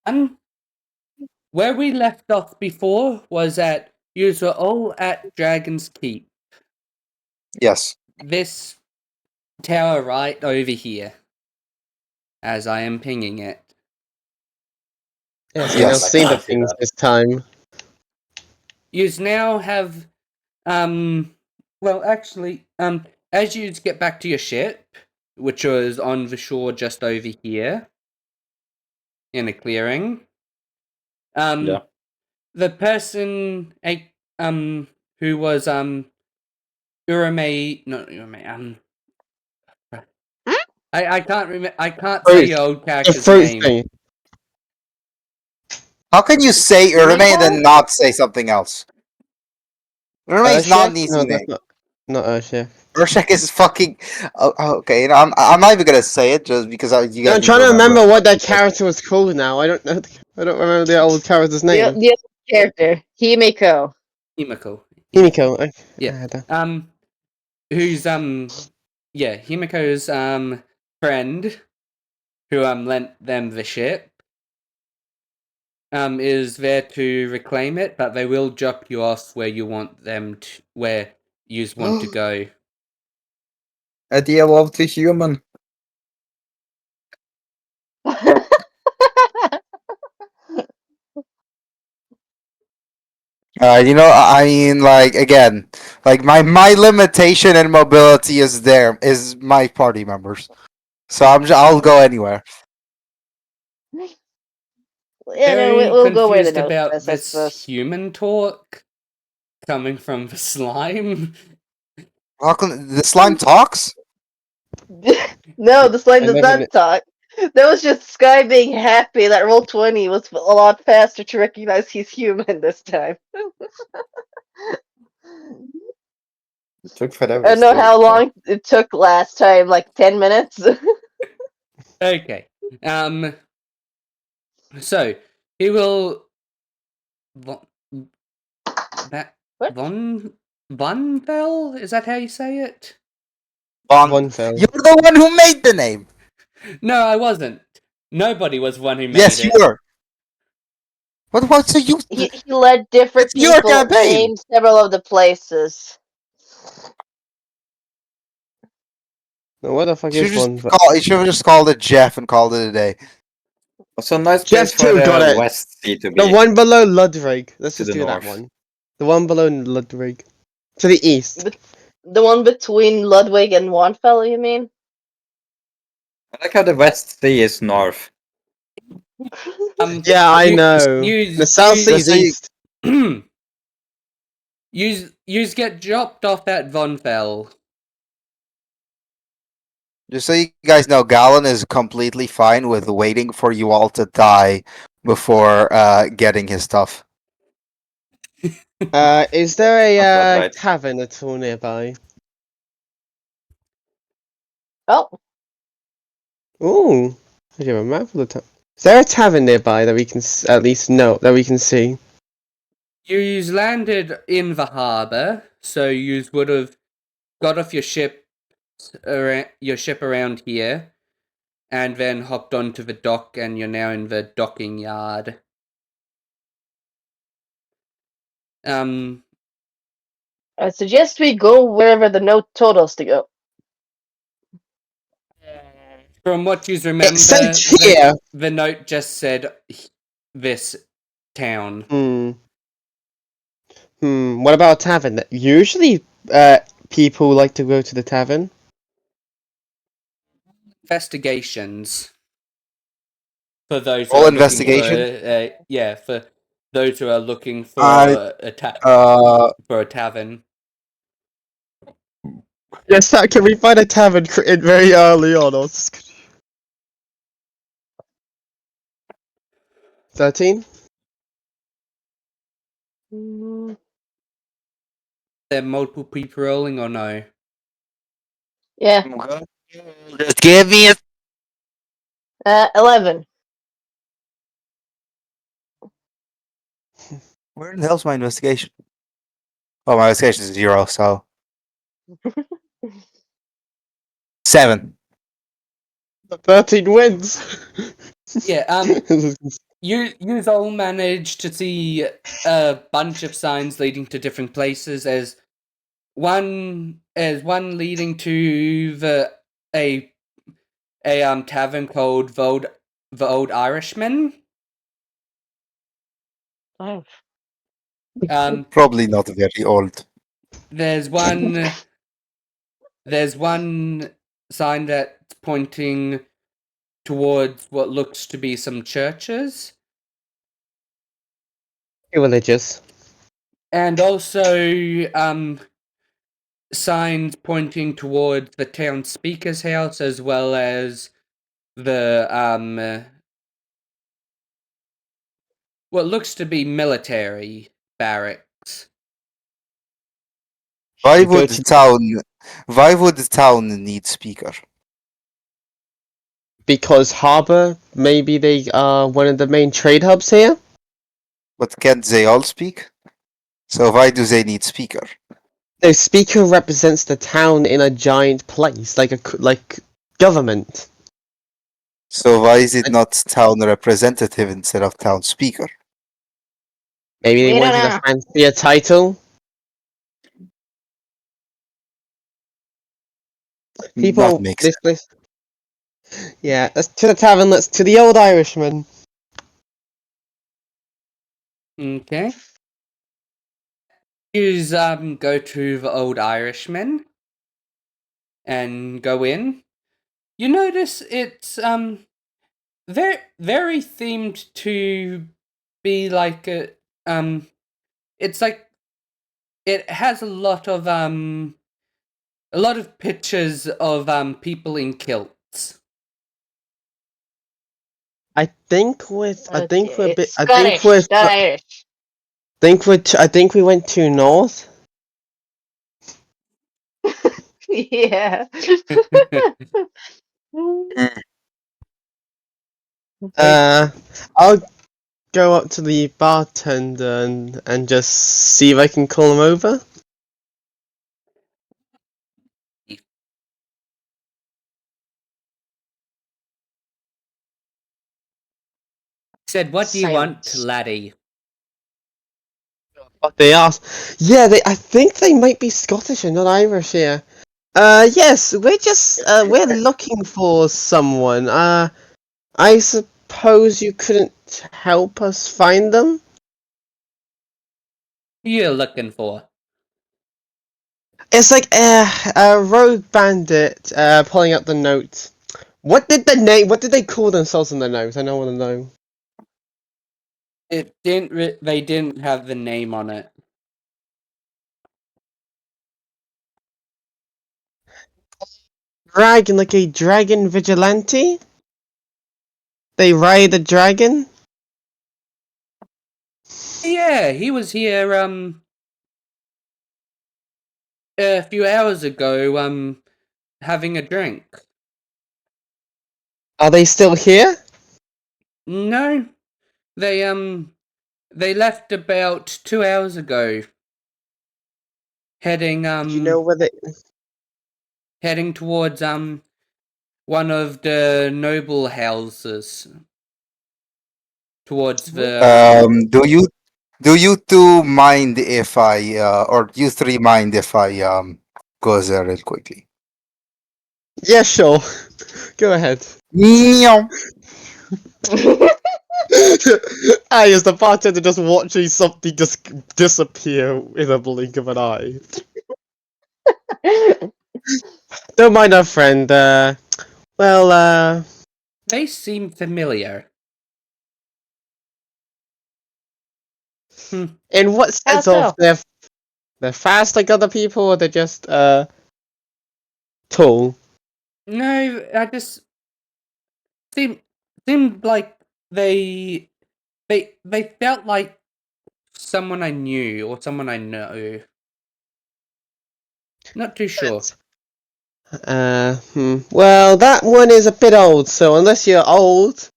Um, where we left off before was at you were all at Dragon's Keep. Yes. This tower right over here, as I am pinging it. Yes, Yes. I'll see the things this time. You now have, well, actually, as you get back to your ship, which was on the shore just over here, in a clearing, Yeah. the person, who was, Urame, not Urame, I can't remember, I can't say your old character's name. Thing. How can you say Urame and then not say something else? Urame is not an easy No, name. that's not Urshak. Urshak is fucking. Okay, you know, I'm not even gonna say it just because you guys. I'm trying to remember what that character was called now. I don't know. I don't remember the old character's name. The other character, Himiko. Himiko. Himiko. Okay. Yeah. Who's yeah, Himiko's friend who lent them the ship is there to reclaim it, but they will drop you off where you want them to, where you want to go. Idea of the human. You know, I mean, like again, like my limitation in mobility is my party members, so I'll go anywhere. Yeah, no, Very we'll go where the confused note about says, I this suppose. human talk coming from the slime. How come the slime talks? No, the slime does never not talk. That was just Sky being happy that Roll20 was a lot faster to recognize he's human this time. It took forever. I don't know still, how so- long it took last time, like 10 minutes. Okay. So he will. That What? Vonvel? Is that how you say it? One fell. You're the one who made the name. No, I wasn't. Nobody was one who made Yes, it. you were. What? So you? he let different It's your people campaign. name several of the places. No, what the fuck You is one? should have just called it Jeff and called it a day. It's a nice Jeff place for too got the it. West Sea to be. The one below Ludwig. Let's To just the do north. that one. The one below Ludwig. To the east. The one between Ludwig and Wanfell, you mean? I like how the West Sea is north. Yeah, I you- know. you- The South you- Sea is east. You get dropped off at Vonfell. Just so you guys know, Galen is completely fine with waiting for you all to die before getting his stuff. Is there a That's right. tavern at all nearby? Oh, Ooh, I have a map of the town. Is there a tavern nearby that we can at least know that we can see? You landed in the harbour, so you would have got off your ship around here, and then hopped onto the dock, and you're now in the docking yard. I suggest we go wherever the note told us to go. From what you remember, It said here. the note just said this town. What about a tavern? Usually, people like to go to the tavern. Investigations. For those Roll who are investigation? looking for, for those who are looking for for a tavern. Yes, can we find a tavern very early on? 13? There multiple people rolling or no? Yeah. Just give me a. 11. Where the hell's my investigation? Oh, my investigation is 0, so 7. 13 wins. Yeah, you all managed to see a bunch of signs leading to different places. As one leading to a tavern called the Old Irishman. Oh, Probably not very old. There's one sign that's pointing towards what looks to be some churches, Too religious. and also signs pointing towards the town speaker's house, as well as the what looks to be military barracks. Why You go would the to town? Why would the town need speaker? because harbor. Maybe they are one of the main trade hubs here. But can't they all speak? So why do they need speaker? The speaker represents the town in a giant place, like government. So why is it And not town representative instead of town speaker? maybe they we don't wanted a know. fancier title. Not People, makes this, yeah. Let's to the tavern. Let's to the Old Irishman. Okay. You go to the Old Irishman and go in. You notice it's very very themed to be like a it's like it has a lot of pictures of people in kilts. I think with. I think Okay, we're a it's bit. I think Scottish, we're. not Irish. I think we went too north. Yeah. Mm. I'll go up to the bartender and just see if I can call him over. Said, "What do you want, Silence. laddie?" But they asked. Yeah, I think they might be Scottish and not Irish here. Yes, we're looking for someone. I suppose you couldn't help us find them? Who you looking for? It's like a rogue bandit, pulling up the note. What did they call themselves in the note? I don't want to know. It didn't. They didn't have the name on it. Dragon, like a dragon vigilante? They ride a dragon? Yeah, he was here a few hours ago having a drink. Are they still here? No, they left about 2 hours ago, heading Do you know where they... heading towards one of the noble houses towards the Do you two mind if I or you three mind if I go there real quickly? Yeah, sure. Go ahead. Meow. I, as the bartender, just watching something just disappear in a blink of an eye. Don't mind our friend. They seem familiar. In what How sense of so? they're fast like other people, or they're just tall? No, I just seemed like they felt like someone I knew or someone I know. Not too sure. Well, that one is a bit old, so unless you're old,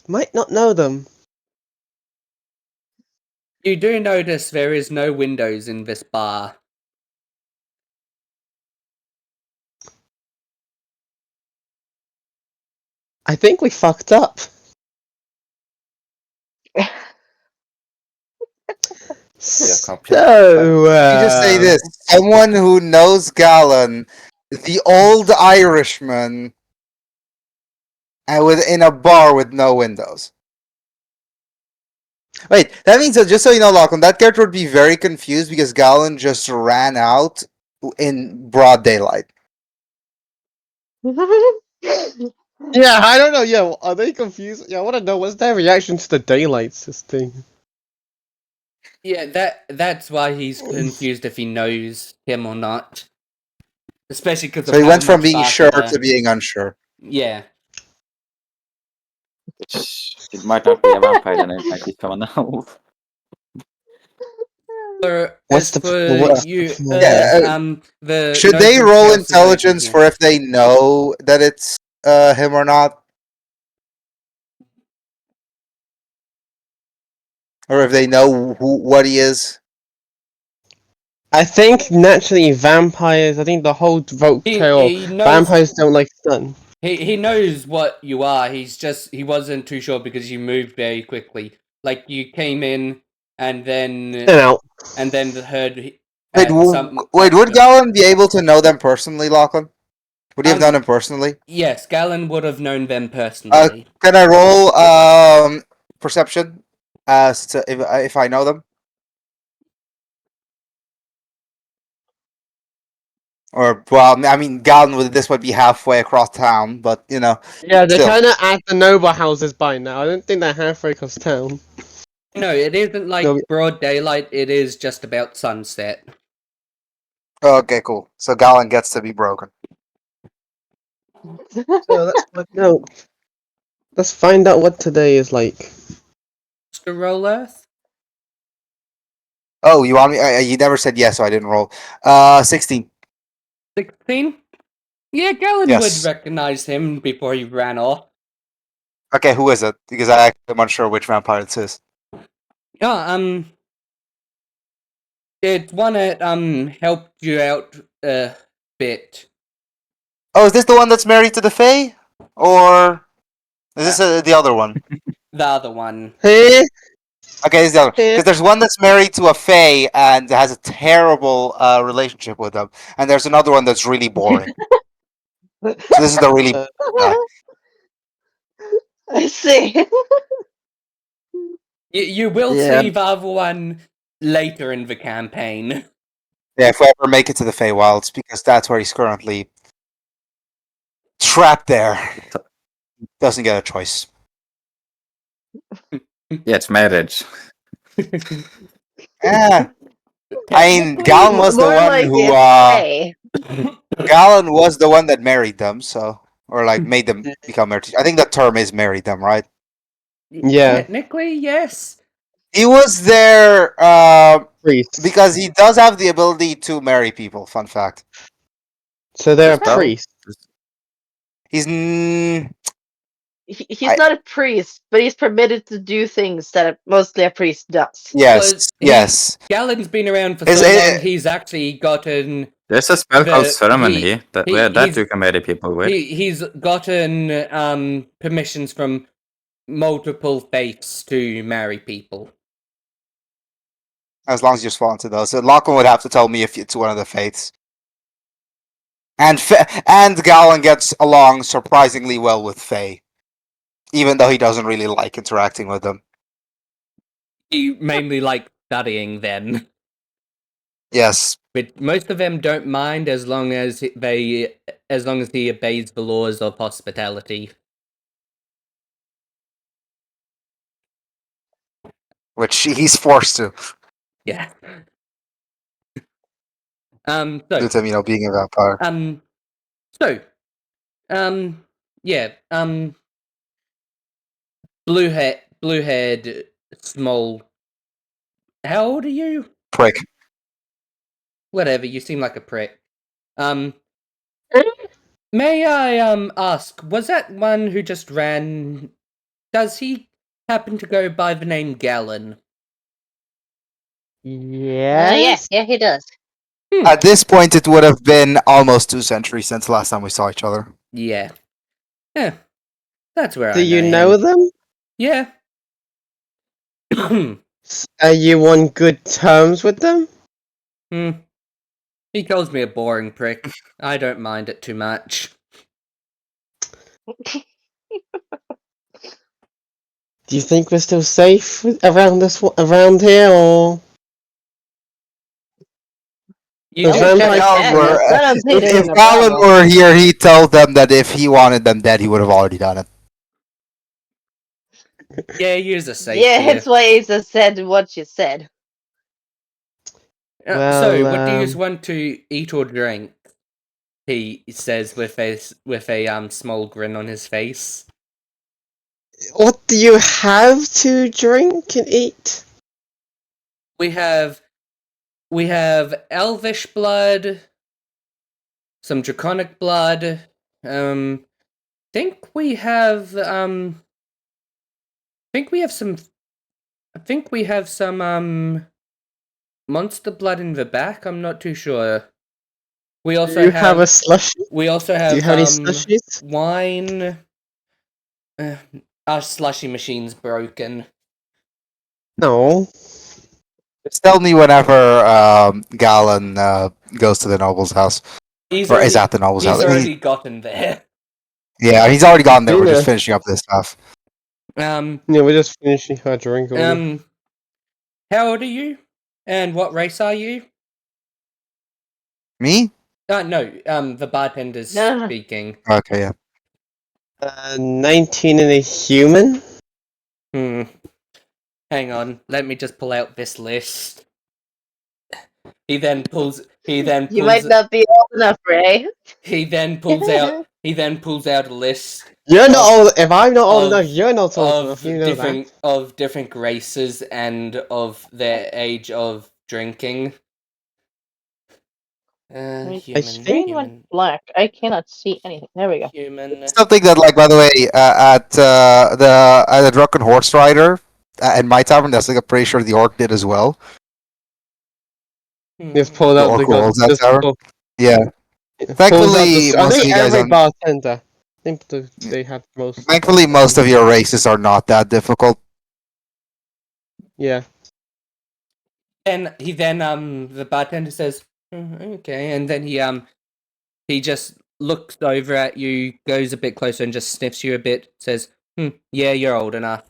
might not know them. You do notice there is no windows in this bar. I think we fucked up. copy. So, Let me just say this: someone who knows Galen, the old Irishman, and in a bar with no windows. Wait, that means that just so you know, Lachlan, that character would be very confused because Galen just ran out in broad daylight. yeah, I don't know. Yeah, are they confused? Yeah, I want to know what's their reaction to the daylight thing. Yeah, that's why he's confused if he knows him or not. Especially because So he went from being sure to being unsure. Yeah. It might not be a vampire, then it might be someone else. For, What's as for what's you, Yeah, the should they noble roll spouses over intelligence here. for if they know that it's him or not? Or if they know what he is? I think naturally vampires. I think the whole vote tale. He knows Vampires don't like sun. he knows what you are. He wasn't too sure because you moved very quickly. Like you came in and And then out. heard Wait, at some wait, would Galen be able to know them personally, Lachlan? Would he have known them personally? Yes, Galen would have known them personally. Can I roll perception as to if I know them? Or well, I mean, Galen with this would be halfway across town, but you know, Yeah, they're still. kind of at the noble houses by now. I don't think they're halfway across town. No, it isn't like No. broad daylight. It is just about sunset. Okay, cool. So Galen gets to be broken. So let's find out. Let's find out what today is like. To roll Earth. Oh, you want me? You never said yes, so I didn't roll. 16. 16? Yeah, Galen would Yes. recognize him before he ran off. Okay, who is it? Because I'm unsure which vampire it is. Yeah, it's one that helped you out a bit. Oh, is this the one that's married to the Fae, or is this the other one? The other one. Hey, Okay, it's the other because there's one that's married to a Fae and has a terrible relationship with them, and there's another one that's really boring. So this is the really guy. I see. You will Yeah. see the other one later in the campaign. Yeah, if we ever make it to the Feywilds, because that's where he's currently trapped there. Doesn't get a choice. Yeah, it's marriage. Yeah. I mean, Technically, Galen was the More one like who it's Galen was the one that married them, so or like made them become married. I think the term is married them, right? Yeah. Technically, yes. He was there Priest. because he does have the ability to marry people. Fun fact. So they're a Just that? priest. He's he's not a priest, but he's permitted to do things that mostly a priest does. yes, yes. Galen's been around for Is so it- long. He's actually gotten There's a spell called The- ceremony that he's- you can marry people with. he's gotten permissions from multiple faiths to marry people. As long as you're spawned to those. So Lachlan would have to tell me if it's one of the faiths. And Galen gets along surprisingly well with Faye, even though he doesn't really like interacting with them. He mainly like studying them. Yes, But most of them don't mind as long as he obeys the laws of hospitality. which he's forced to Yeah. due to being a vampire. Yeah. Blue-haired, small. How old are you? Prick. Whatever. You seem like a prick. May I ask? Was that one who just ran? Does he happen to go by the name Galen? Yes. Yeah, he does. At this point, it would have been almost 2 centuries since the last time we saw each other. Yeah. Yeah. That's where Do I you know know him. them? Yeah. Are you on good terms with them? He calls me a boring prick. I don't mind it too much. Do you think we're still safe around here, or You Those can vampire check- Alan I don't see there if being a Alan problem. were here, he told them that if he wanted them dead, he would have already done it. Yeah, use a safe Yeah, here. that's why Asa said what you said. So, Well, what do you want to eat or drink? He says with a small grin on his face. what do you have to drink and eat? We have elvish blood, some draconic blood. Think we have some monster blood in the back. I'm not too sure. We also Do you have a slushie? we also have Do you have any slushies? wine. Our slushy machine's broken. No. Just tell me whenever Galen goes to the noble's house. He's Or already, is at the noble's he's house. already gotten there. Yeah, he's already gone there. We're Dinner. just finishing up this stuff. Um, Yeah, we're just finishing our drink. how old are you? And what race are you? Me? No, the bartender's No. speaking. Okay, yeah. 19 and a human? Hang on, let me just pull out this list. He then pulls You might not be old enough, Ray. he then pulls out a list You're not Of- old. If I'm not old of- enough, you're not old of enough. You know that. different races and of their age of drinking. Human, Screen went black. I cannot see anything. There we go. human. Something that, like, by the way, at the Drunken Horse Rider in my tavern, that's like I'm pretty sure the orc did as well. Just pulled The out the orc who owns that just tavern. pull- Yeah. pulls out Thankfully, I most of think you guys every on. bartender. I think they have most. Thankfully, most of your races are not that difficult. Yeah. And the bartender says, okay, and then he just looks over at you, goes a bit closer, and just sniffs you a bit. Says, yeah, you're old enough.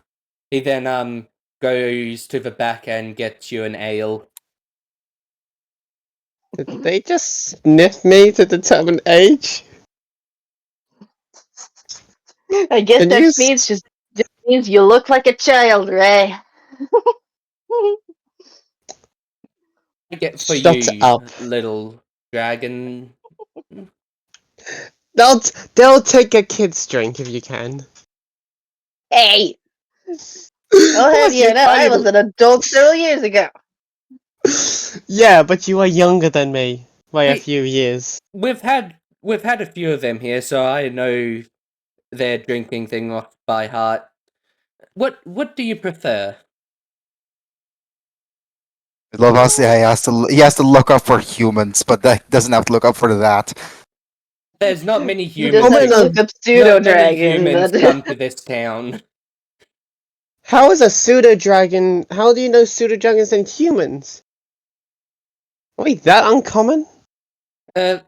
He then goes to the back and gets you an ale. Did they just sniff me to determine age? I guess Can that you just means you look like a child, Ray. I get for Shut you, up. little dragon. They'll take a kid's drink if you can. Hey, I'll have you know, I was an adult several years ago. Yeah, but you are younger than me by a Hey. few years. We've had a few of them here, so I know their drinking thing off by heart. What do you prefer? I love how he has to look up for humans, but that doesn't have to look up for that. There's not many You humans. just have to no. look up pseudo Not many humans dragons. come to this town. How is a pseudo dragon? How do you know pseudo dragons and humans? Wait, that uncommon?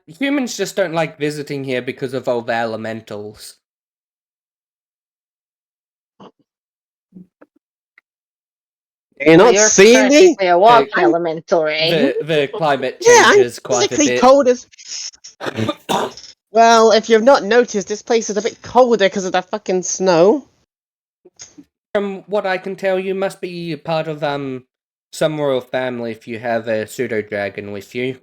Humans just don't like visiting here because of all the elementals. You're not You're seeing me? practically a walk I'm- elemental, Ray. The climate Yeah, I'm changes quite a physically bit. cold as. Well, if you've not noticed, this place is a bit colder because of that fucking snow. From what I can tell, you must be part of some royal family if you have a pseudo dragon with you.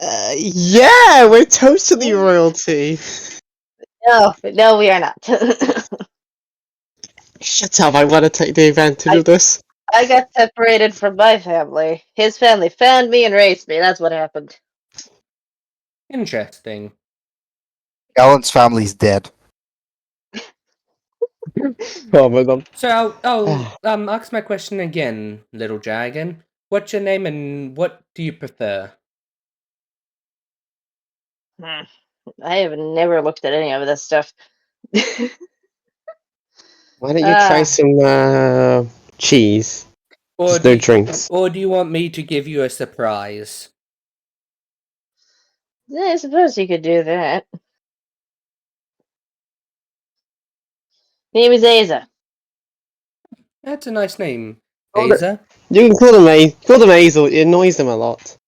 Yeah, we're totally royalty. No, we are not. Shut up! I want to take the advantage of this. I got separated from my family. His family found me and raised me. That's what happened. Interesting. Alan's family's dead. Oh my god. So I'll ask my question again, little dragon. What's your name and what do you prefer? I have never looked at any of this stuff. Why don't you try some cheese. Or Just do, no drinks. or do you want me to give you a surprise? Yeah, I suppose you could do that. Name is Aza. That's a nice name, Oh, Aza. You can call them Hazel. It annoys them a lot.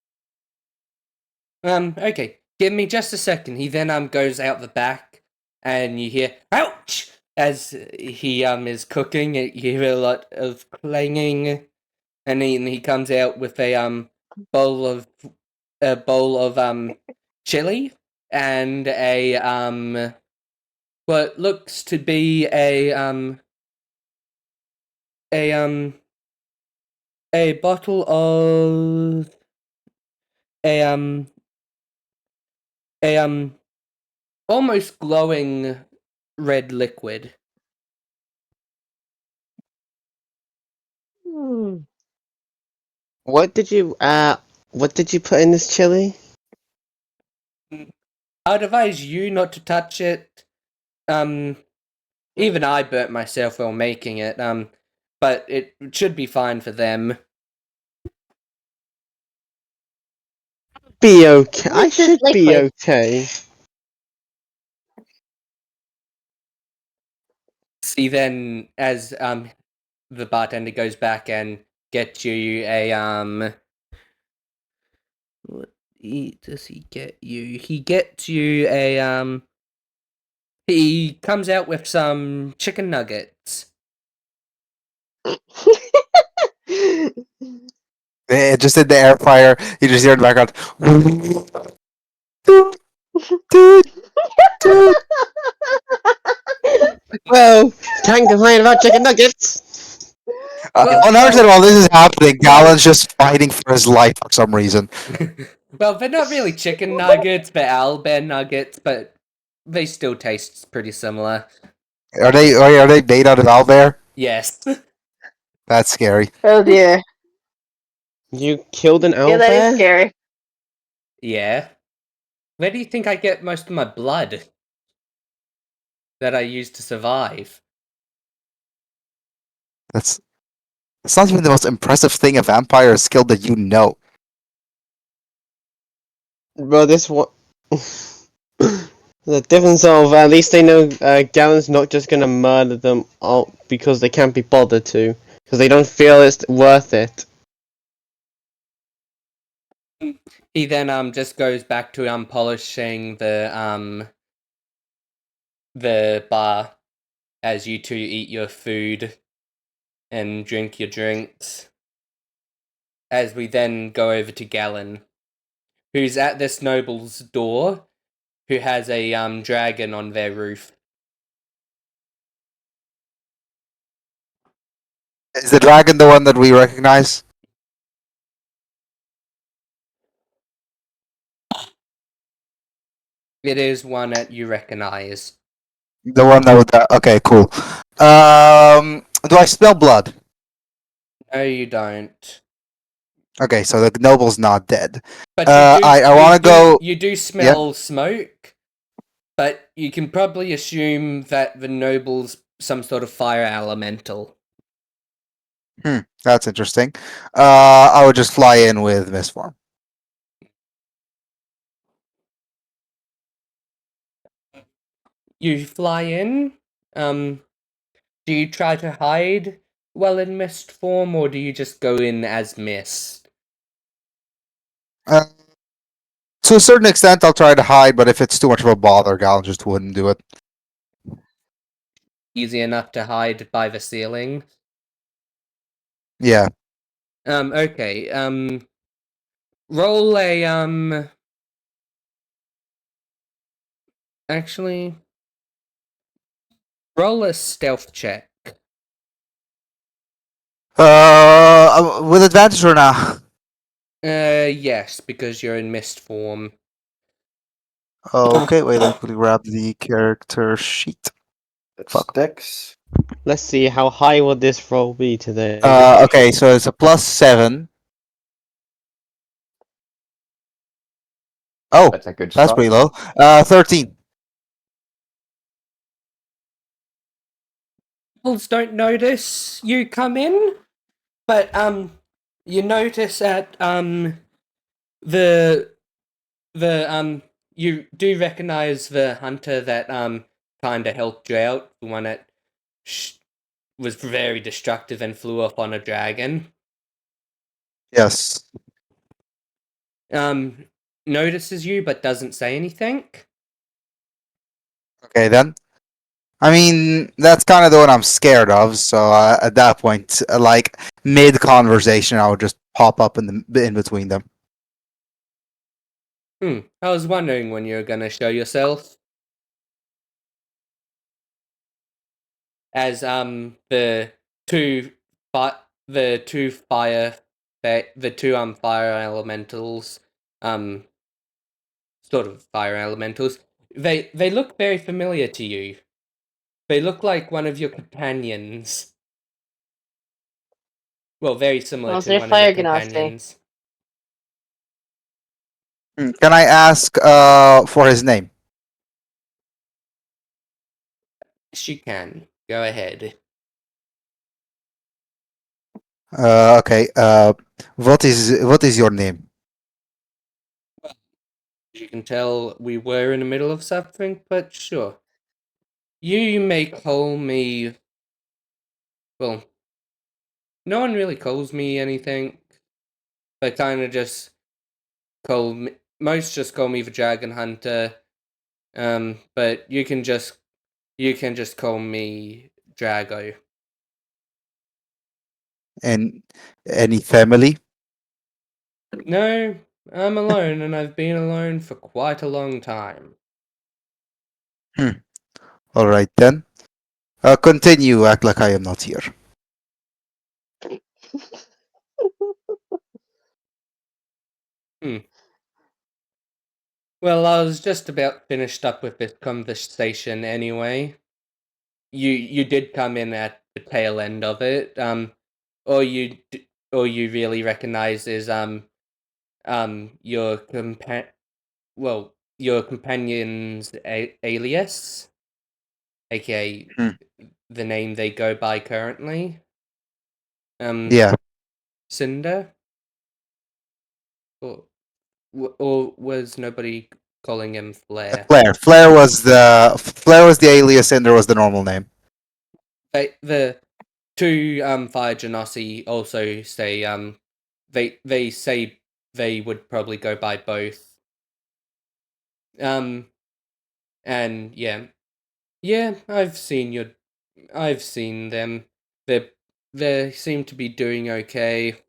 Okay. Give me just a second. He then goes out the back, and you hear "ouch" as he is cooking. You hear a lot of clanging, and then he comes out with a bowl of chili and what looks to be a a bottle of a a almost glowing red liquid. Hmm. What did you put in this chili? I'd advise you not to touch it. Even I burnt myself while making it. But it should be fine for them. Be okay. I What's this should be liquid? okay. See then, as the bartender goes back and gets you a what does he get you? He gets you a he comes out with some chicken nuggets. Just in the air fryer, you just hear in the background. Toot, toot, toot. Well, can't complain about chicken nuggets. Well, Unfortunately, while this is happening, well- Galen's just fighting for his life for some reason. Well, they're not really chicken nuggets, they're owlbear nuggets, but they still taste pretty similar. Are they made out of owlbear? Yes. That's scary. Oh dear. You killed an Yeah, that is owlbear? scary. Yeah. Where do you think I get most of my blood that I use to survive? That's not even the most impressive thing a vampire is skilled that you know. Bro, this one. The difference of at least they know Galen's not just gonna murder them all because they can't be bothered to, because they don't feel it's worth it. He then just goes back to polishing the bar as you two eat your food and drink your drinks. As we then go over to Galen, who's at this noble's door, who has a dragon on their roof. Is the dragon the one that we recognize? It is one that you recognize. The one that would. Okay, cool. Do I smell blood? No, you don't. Okay, so the noble's not dead. But I want to go. You do smell smoke, but you can probably assume that the noble's some sort of fire elemental. That's interesting. I would just fly in with Mistform. You fly in. Do you try to hide well in mist form, or do you just go in as mist? To a certain extent, I'll try to hide, but if it's too much of a bother, Galen just wouldn't do it. Easy enough to hide by the ceiling. Yeah. Okay. Roll a Actually, roll a stealth check. With advantage or not? Yes, because you're in mist form. Okay, wait, let me quickly grab the character sheet. That's Fuck. Dex. Let's see how high will this roll be today. Okay, so it's a +7. Oh, That's a good that's start. pretty low. 13. People don't notice you come in. But you notice that the you do recognize the hunter that kind of helped you out, the one that was very destructive and flew off on a dragon. Yes. Notices you but doesn't say anything. Okay then. I mean, that's kind of the one I'm scared of. So at that point, like mid conversation, I would just pop up in between them. I was wondering when you were gonna show yourself. As the two fire fire elementals, sort of fire elementals, they look very familiar to you. They look like one of your companions. Well, very similar How's to their one of your fire ganassi? companions. Can I ask for his name? She can go ahead. Okay. What is your name? You can tell we were in the middle of something, but sure. You may call me. Well, no one really calls me anything. They kind of just call me. Most just call me the Dragon Hunter. But you can just call me Drago. And any family? No, I'm alone, and I've been alone for quite a long time. All right then. Continue. Act like I am not here. Well, I was just about finished up with this conversation anyway. You did come in at the tail end of it. All you really recognize is your your companion's alias, aka Hmm. the name they go by currently. Yeah. Cinder, or was nobody calling him Flare? Flare. Flare was the alias, and there was the normal name. The two Fire Genasi also say they say they would probably go by both. And yeah, I've seen them. They seem to be doing okay.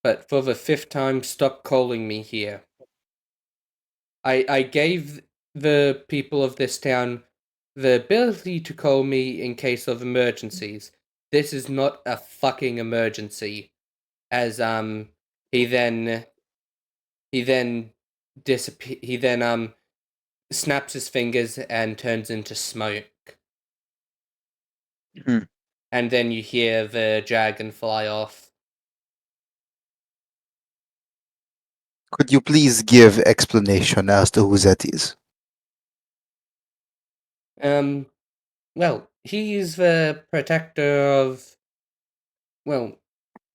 But for the fifth time, stop calling me here. I gave the people of this town the ability to call me in case of emergencies. This is not a fucking emergency. As he then disappear. He then snaps his fingers and turns into smoke. Hmm. And then you hear the dragon fly off. Could you please give explanation as to who that is? Well, he's the protector of, well,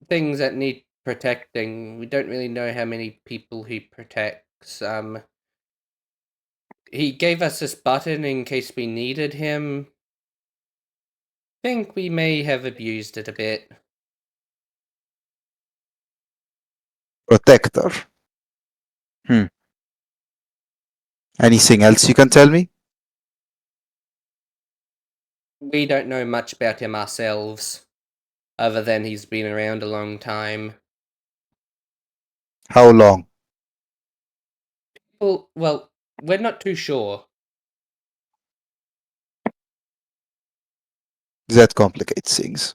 things that need protecting. We don't really know how many people he protects. He gave us this button in case we needed him. Think we may have abused it a bit. Protector. Anything else you can tell me? We don't know much about him ourselves, other than he's been around a long time. How long? Well, we're not too sure. That complicates things.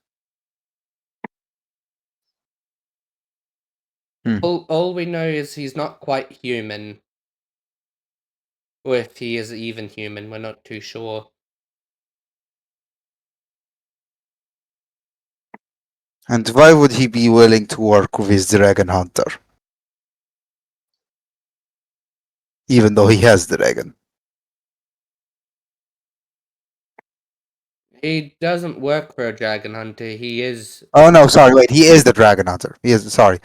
All we know is he's not quite human. Or if he is even human, we're not too sure. And why would he be willing to work with his dragon hunter? Even though he has the dragon. He doesn't work for a dragon hunter. He is. Oh no, sorry, wait. He is the dragon hunter. He is. Sorry,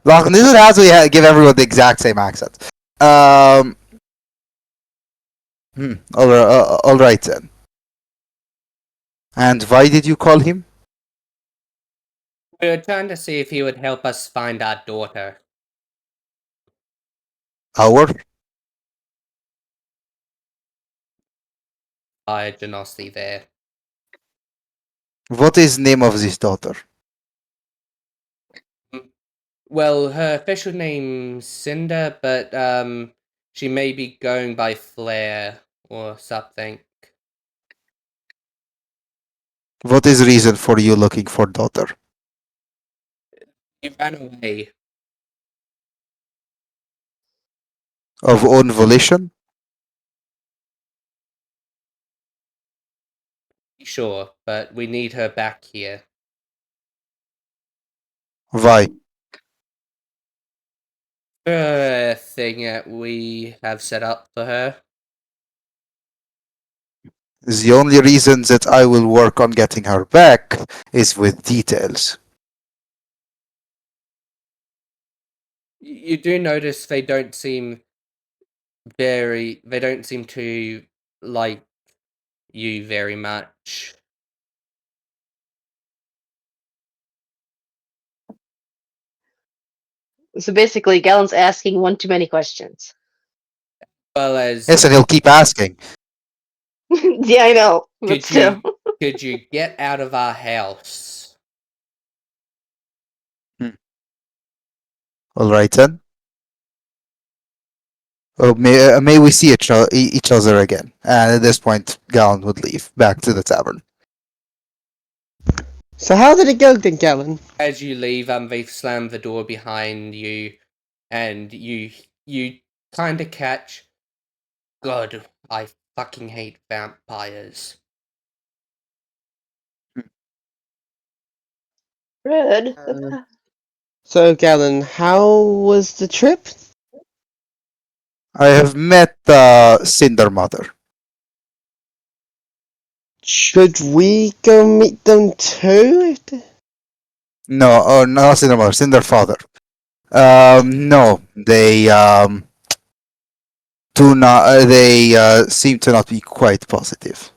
Lachlan. This is how we give everyone the exact same accent. Um. All right then. And why did you call him? We were trying to see if he would help us find our daughter. Our? Genossi there. What is name of this daughter? Well, her official name's Cinder, but she may be going by Flare or something. What is reason for you looking for daughter? He ran away. Of own volition? Sure, but we need her back here. Why? For a thing that we have set up for her. The only reason that I will work on getting her back is with details. You do notice they don't seem they don't seem to like you very much. So basically, Gallon's asking one too many questions. Well as Yes, and he'll keep asking. Yeah, I know, but could still. could you get out of our house? All right then. Oh, may we see each other again? And at this point, Gallon would leave back to the tavern. So how did it go then, Galen? As you leave, they slam the door behind you, and you kind of catch. God, I fucking hate vampires. Red. So, Galen, how was the trip? I have met Cinder Mother. Should we go meet them too? No, not Cinder Mother, Cinder Father. No, they do not. They seem to not be quite positive.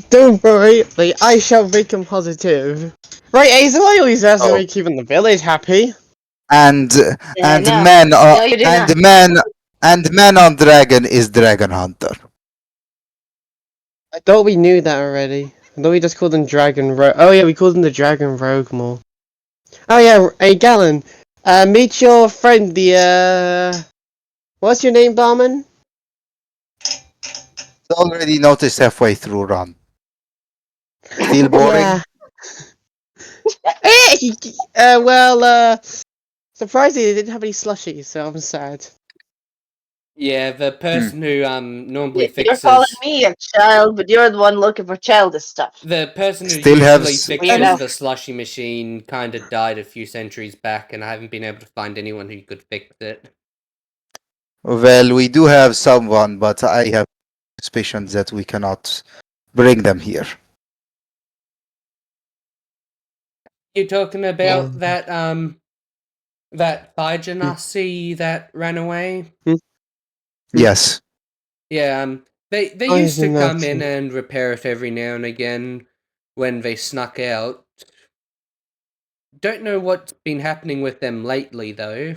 Don't worry, I shall make them positive. Right, Azel, I always ask Oh. me keeping the village happy. And Yeah, and no. men No, you do not. man on dragon is dragon hunter. I thought we knew that already. I thought we just called them Dragon Rogue. Oh yeah, we called them the Dragon Rogue more. Oh yeah, hey Galen, meet your friend, what's your name, Barman? Already noticed halfway through run. Still boring. Yeah. Surprisingly, they didn't have any slushies, so I'm sad. Yeah, the person who normally You're calling fixes me a child, but you're the one looking for childish stuff. the person who Still have usually s- You fixes know. the slushy machine kind of died a few centuries back, and I haven't been able to find anyone who could fix it. Well, we do have someone, but I have suspicions that we cannot bring them here. You talking about Mm. that Genasi that ran away? Yes. Yeah, they Oh, used to isn't come that in and repair it every now and again when they snuck out. Don't know what's been happening with them lately, though.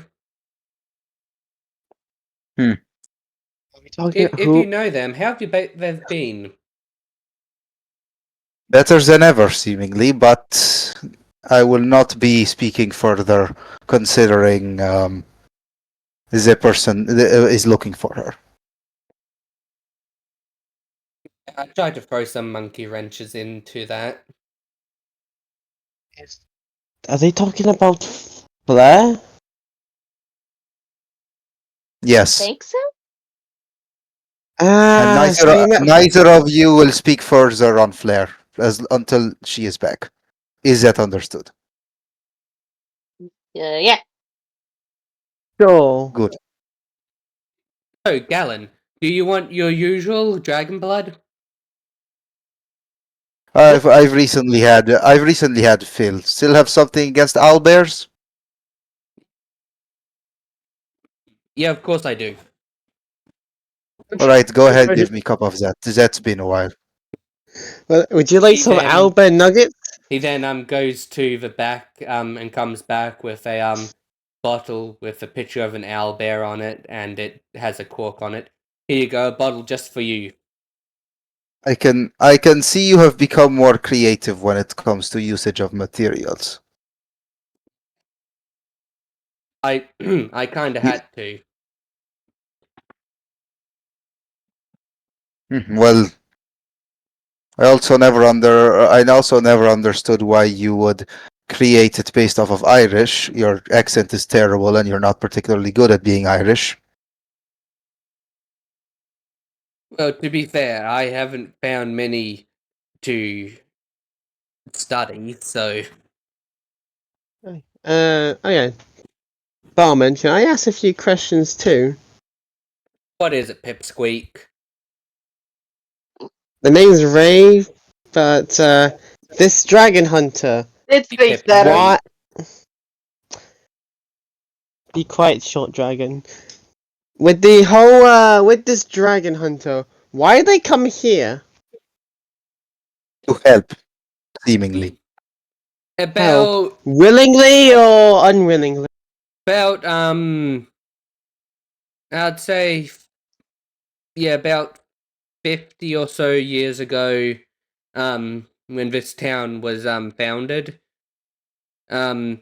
Are we talking If you know them, how have they've been? Better than ever, seemingly, but I will not be speaking further considering the person is looking for her. I tried to throw some monkey wrenches into that. Are they talking about Blair? Yes. Think so? And So you met neither of you will speak further on Flair until she is back. Is that understood? Yeah. sure. Good. Oh, Galen, Do you want your usual dragon blood? I've recently had Phil. Still have something against owlbears? Yeah, of course I do. All right, go ahead, give me a cup of that. That's been a while. Well, would you like He some then- owlbear nuggets? He then goes to the back and comes back with a bottle with a picture of an owl bear on it, and it has a cork on it. Here you go, a bottle just for you. I can see you have become more creative when it comes to usage of materials. I I kind of had to. Well, I also never understood why you would create it based off of Irish. Your accent is terrible, and you're not particularly good at being Irish. Well, to be fair, I haven't found many to study, so Okay. Barman, can I ask a few questions too? what is it, Pipsqueak? The name's Ray, but this dragon hunter, It's face Pip- better. why? Be quiet, short dragon. With the whole with this dragon hunter, why they come here? To help, seemingly. About Willingly or unwillingly? about I'd say yeah, about 50 or so years ago, when this town was founded, um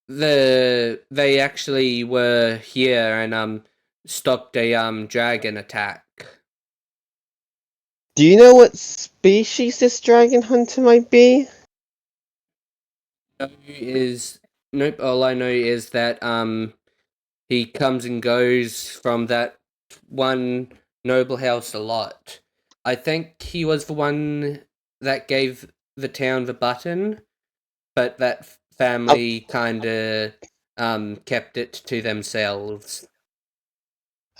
they actually were here and stopped a dragon attack. Do you know what species this dragon hunter might be? Nope, all I know is that he comes and goes from that one noble house a lot. I think he was the one that gave the town the button, but that family kinda kept it to themselves.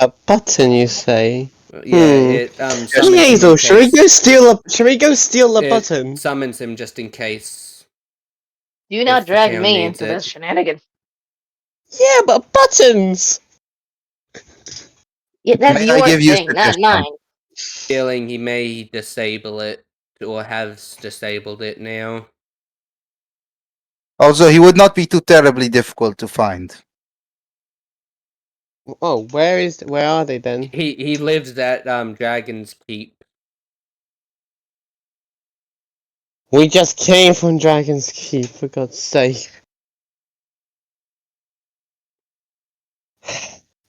A button, you say? Yeah, it summons him in Hazel, should we case go steal a? Should we go steal a it button? summons him just in case. Do not If the drag town me needs into it. this shenanigan. Yeah, but buttons. Yeah, that's May I your give you a thing, not suggestion? mine. Feeling he may disable it or has disabled it now. Also, he would not be too terribly difficult to find. Oh, where are they then? He lives at Dragon's Keep. We just came from Dragon's Keep, for God's sake.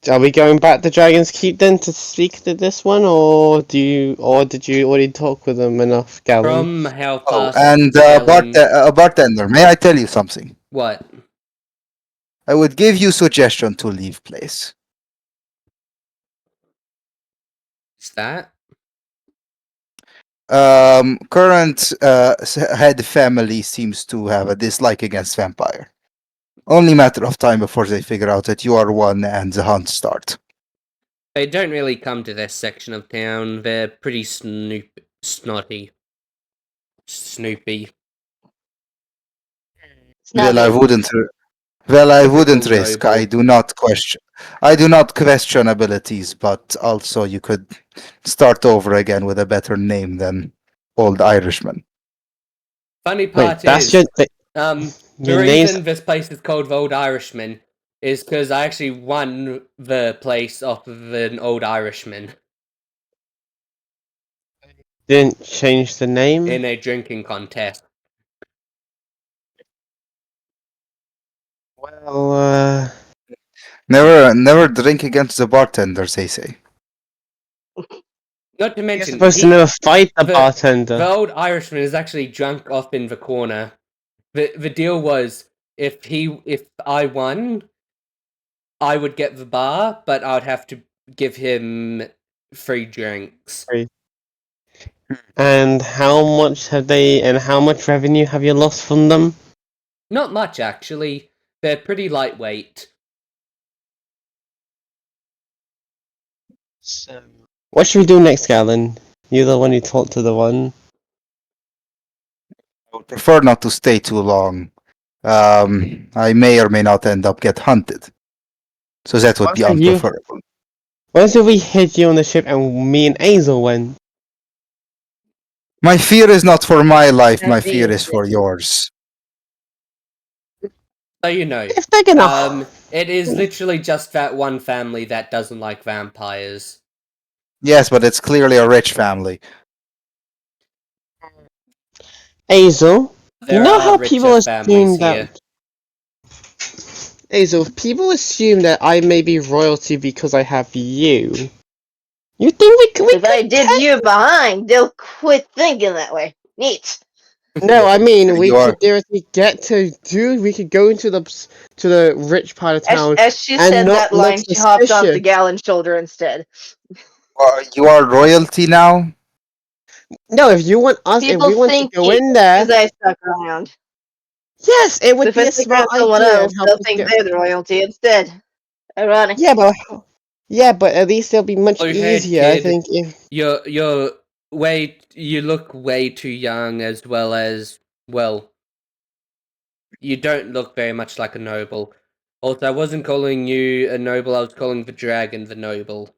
Are we going back to Dragon's Keep then to speak to this one, or did you already talk with them enough, Gallon? From how Oh, fast and Galen... bartender, may I tell you something? What? I would give you suggestion to leave place. Is that? Current head family seems to have a dislike against vampire. Only matter of time before they figure out that you are one and the hunt start. They don't really come to this section of town. They're pretty snotty. Snoopy. It's not Well, I me. wouldn't. Well, I wouldn't Typical risk. noble. I do not question. I do not question abilities, but also you could start over again with a better name than Old Irishman. Funny Wait, part that's is, your the your name's reason this place is called the Old Irishman is because I actually won the place off of an Old Irishman didn't change the name. in a drinking contest. Well, Never drink against the bartenders, they say. Not to you're mention, supposed to never fight the bartender. the Old Irishman is actually drunk off in the corner. The deal was if I won, I would get the bar, but I'd have to give him free drinks. And how much revenue have you lost from them? Not much, actually. They're pretty lightweight. So, What should we do next, Galen? You're the one who talked to the one. I would prefer not to stay too long. I may or may not end up get hunted. So that would be What if you- unpreferable. What if we hid you on the ship and me and Azel went? My fear is not for my life, my That'd be fear is insane. for yours. So you know, If they're gonna. it is literally just that one family that doesn't like vampires. Yes, but it's clearly a rich family. Azel, There you know are how richer people families assume here. that. Azel, people assume that I may be royalty because I have you. You think we If I did you behind, they'll quit thinking that way. Neat. No, I mean we You are- could theoretically get to do. We could go into the rich part of town As she and said not that look line, she hopped onto suspicious. Galen's shoulder instead. you are royalty now? No, if you want us, if People we want to think go it in there, because I stuck around. yes, it would If be I a stick smart around someone idea and else, help they'll us think get. they're the royalty instead. Ironic. Yeah, but at least it'll be much Blue-haired easier. I kid. think if You look way too young, as well as, well, you don't look very much like a noble. Also, I wasn't calling you a noble, I was calling the dragon the noble.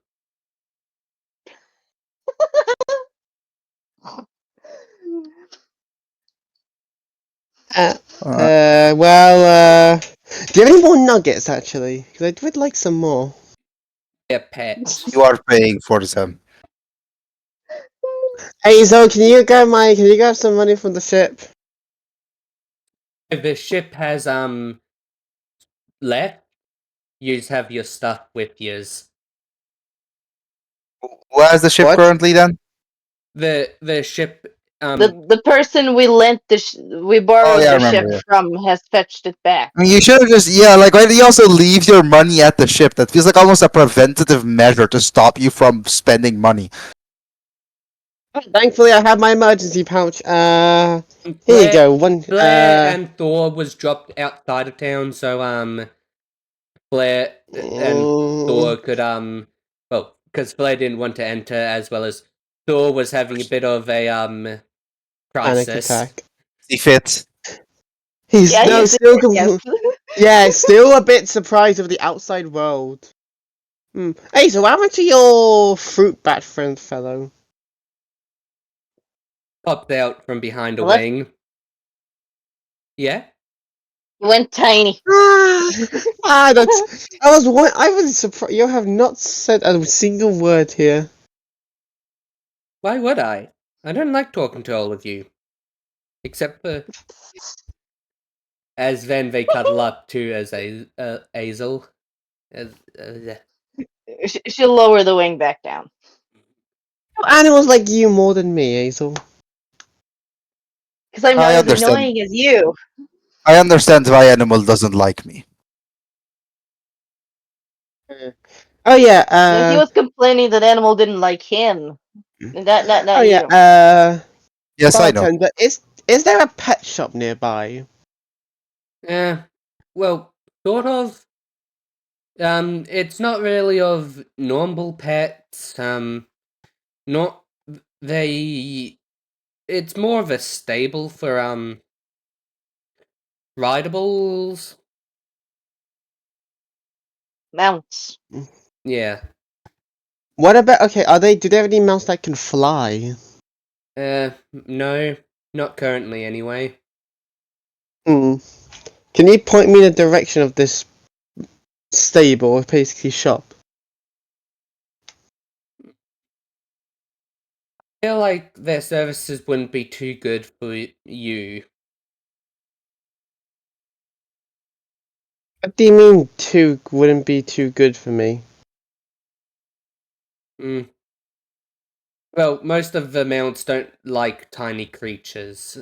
uh, Uh, do you have any more nuggets actually? Because I would like some more. They're pets. you are paying for them. Hey, Zo, can you grab some money from the ship? If the ship has, left, you just have your stuff with yous. Who has the ship What? currently then? The ship, The person we we borrowed yeah, I the remember, ship yeah. from has fetched it back. I mean, you should have just, like, why do you also leave your money at the ship? That feels like almost a preventative measure to stop you from spending money. Thankfully, I have my emergency pouch. Here you Blair, go. One. Blair and Thor was dropped outside of town, so Blair and Thor could well, because Blair didn't want to enter, as well as Thor was having a bit of a Panic crisis. attack. See fit. He's Yeah, no, he's still yes. yeah, still a bit surprised of the outside world. Hey, so what happened to your fruit bat friend fellow? Popped out from behind a What? wing. Yeah? Went tiny. That's. I was surprised. You have not said a single word here. Why would I? I don't like talking to all of you. Except for as then they cuddle up to as Azel. She'll lower the wing back down. Animals like you more than me, Hazel. Because I'm not I as understand. annoying as you. I understand why Animal doesn't like me. Oh yeah. No, he was complaining that animal didn't like him. Not Oh you. yeah. Yes, I know. Bartender, is there a pet shop nearby? Well, sort of. It's not really of normal pets. Not they. It's more of a stable for rideables. Mounts. Yeah. What about do they have any mounts that can fly? No, not currently anyway. Can you point me in the direction of this stable, or basically shop? I feel like their services wouldn't be too good for you. What do you mean wouldn't be too good for me? Well, most of the mounts don't like tiny creatures,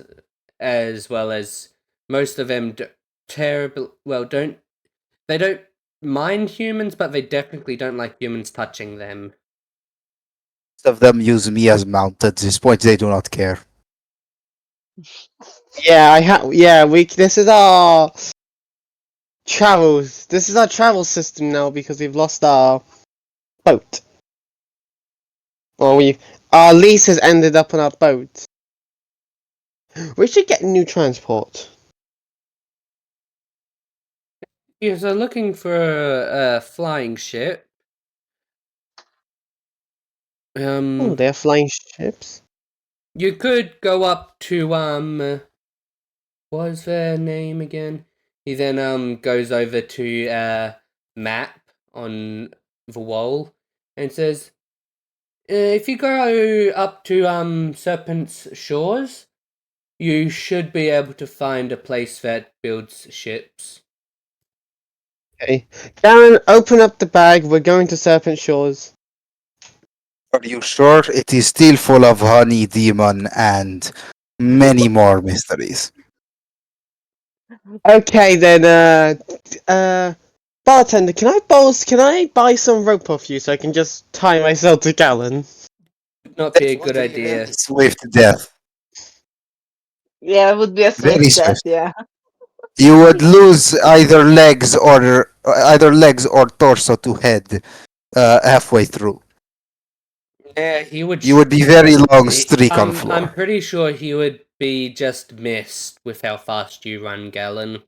as well as most of them they don't mind humans, but they definitely don't like humans touching them. Most of them use me as mount. At this point, they do not care. Yeah, this is our travels. This is our travel system now because we've lost our boat. Well, our lease has ended up on our boat. We should get new transport. Yeah, so looking for a flying ship. Oh, they're flying ships. You could go up to what was their name again? He then goes over to map on the wall and says, if you go up to Serpent's Shores, you should be able to find a place that builds ships. Okay. Garen, open up the bag. We're going to Serpent Shores. Are you sure? It is still full of honey, demon, and many more mysteries. Okay then. Bartender, can I buy some rope off you so I can just tie myself to Galen? Would not be a That good would be idea. very swift death. Yeah, it would be a Very swift death, swift. yeah. You would lose either legs or torso to head halfway through. Yeah, he would. You would be very long streak on floor. I'm pretty sure he would be just missed with how fast you run, Galen.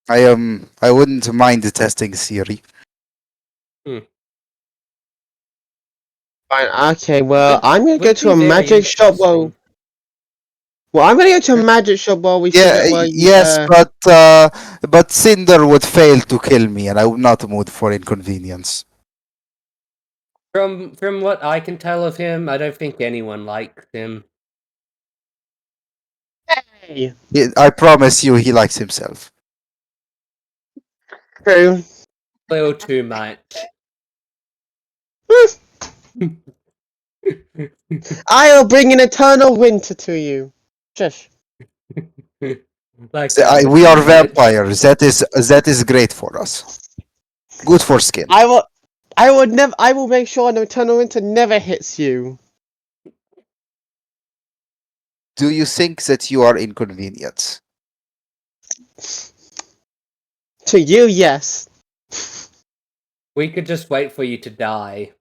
I wouldn't mind testing Siri. Fine. Okay. Well, I'm gonna go Would to be a very magic shop interesting. Well, I'm gonna go to a magic shop while we Yeah, figure out yes, but Cinder would fail to kill me, and I would not mood for inconvenience. From what I can tell of him, I don't think anyone likes him. Hey, I promise you, he likes himself. true. A little too much. I'll bring an eternal winter to you. Shush. Like that. We are vampires. That is great for us. Good for skin. I will make sure an eternal winter never hits you. Do you think that you are inconvenient? To you, yes. We could just wait for you to die.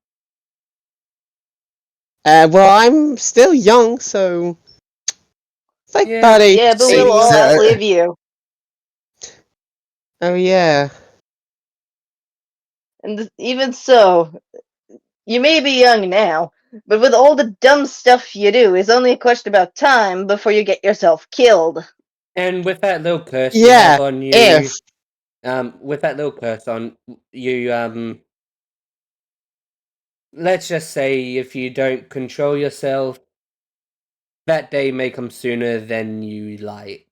Well, I'm still young, so like Yeah. about Yeah, but we'll 18. all Uh, outlive you. Oh yeah. And even so, you may be young now, but with all the dumb stuff you do, it's only a question about time before you get yourself killed. And with that little curse you Yeah. have on you, If with that little curse on you, let's just say if you don't control yourself, that day may come sooner than you like.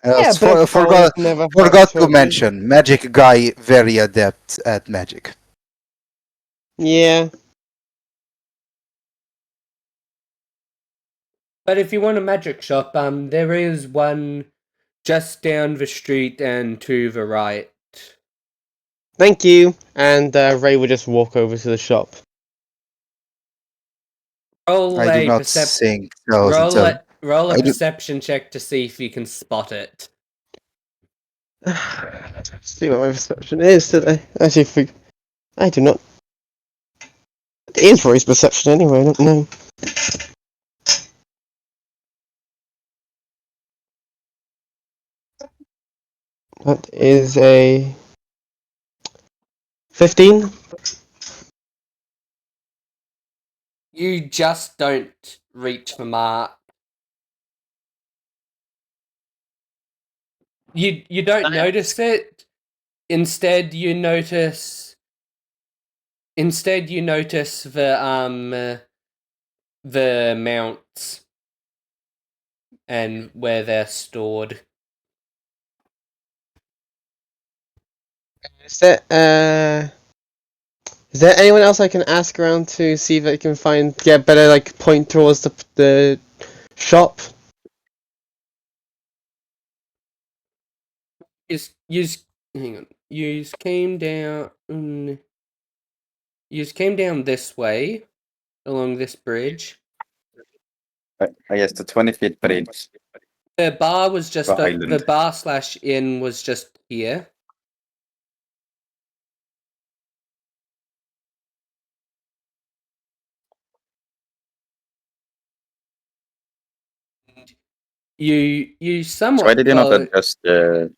yeah, but it forgot never hurt forgot to children. mention, magic guy very adept at magic. Yeah. But if you want a magic shop, there is one just down the street and to the right. Thank you. And Ray will just walk over to the shop. Roll I do a not think so. roll a I do- perception check to see if you can spot it. See what my perception is today. Actually, I do not. It is Ray's perception anyway. I don't know. That is a 15. You just don't reach the mark. You don't notice it. Instead, you notice the mounts and where they're stored. Is there anyone else I can ask around to see if I can get better point towards the shop? You hang on. You came down. You came down this way along this bridge. I guess the 20-feet bridge. The bar was just The island. the bar/inn was just here. You somewhat So I did not follow- adjust the.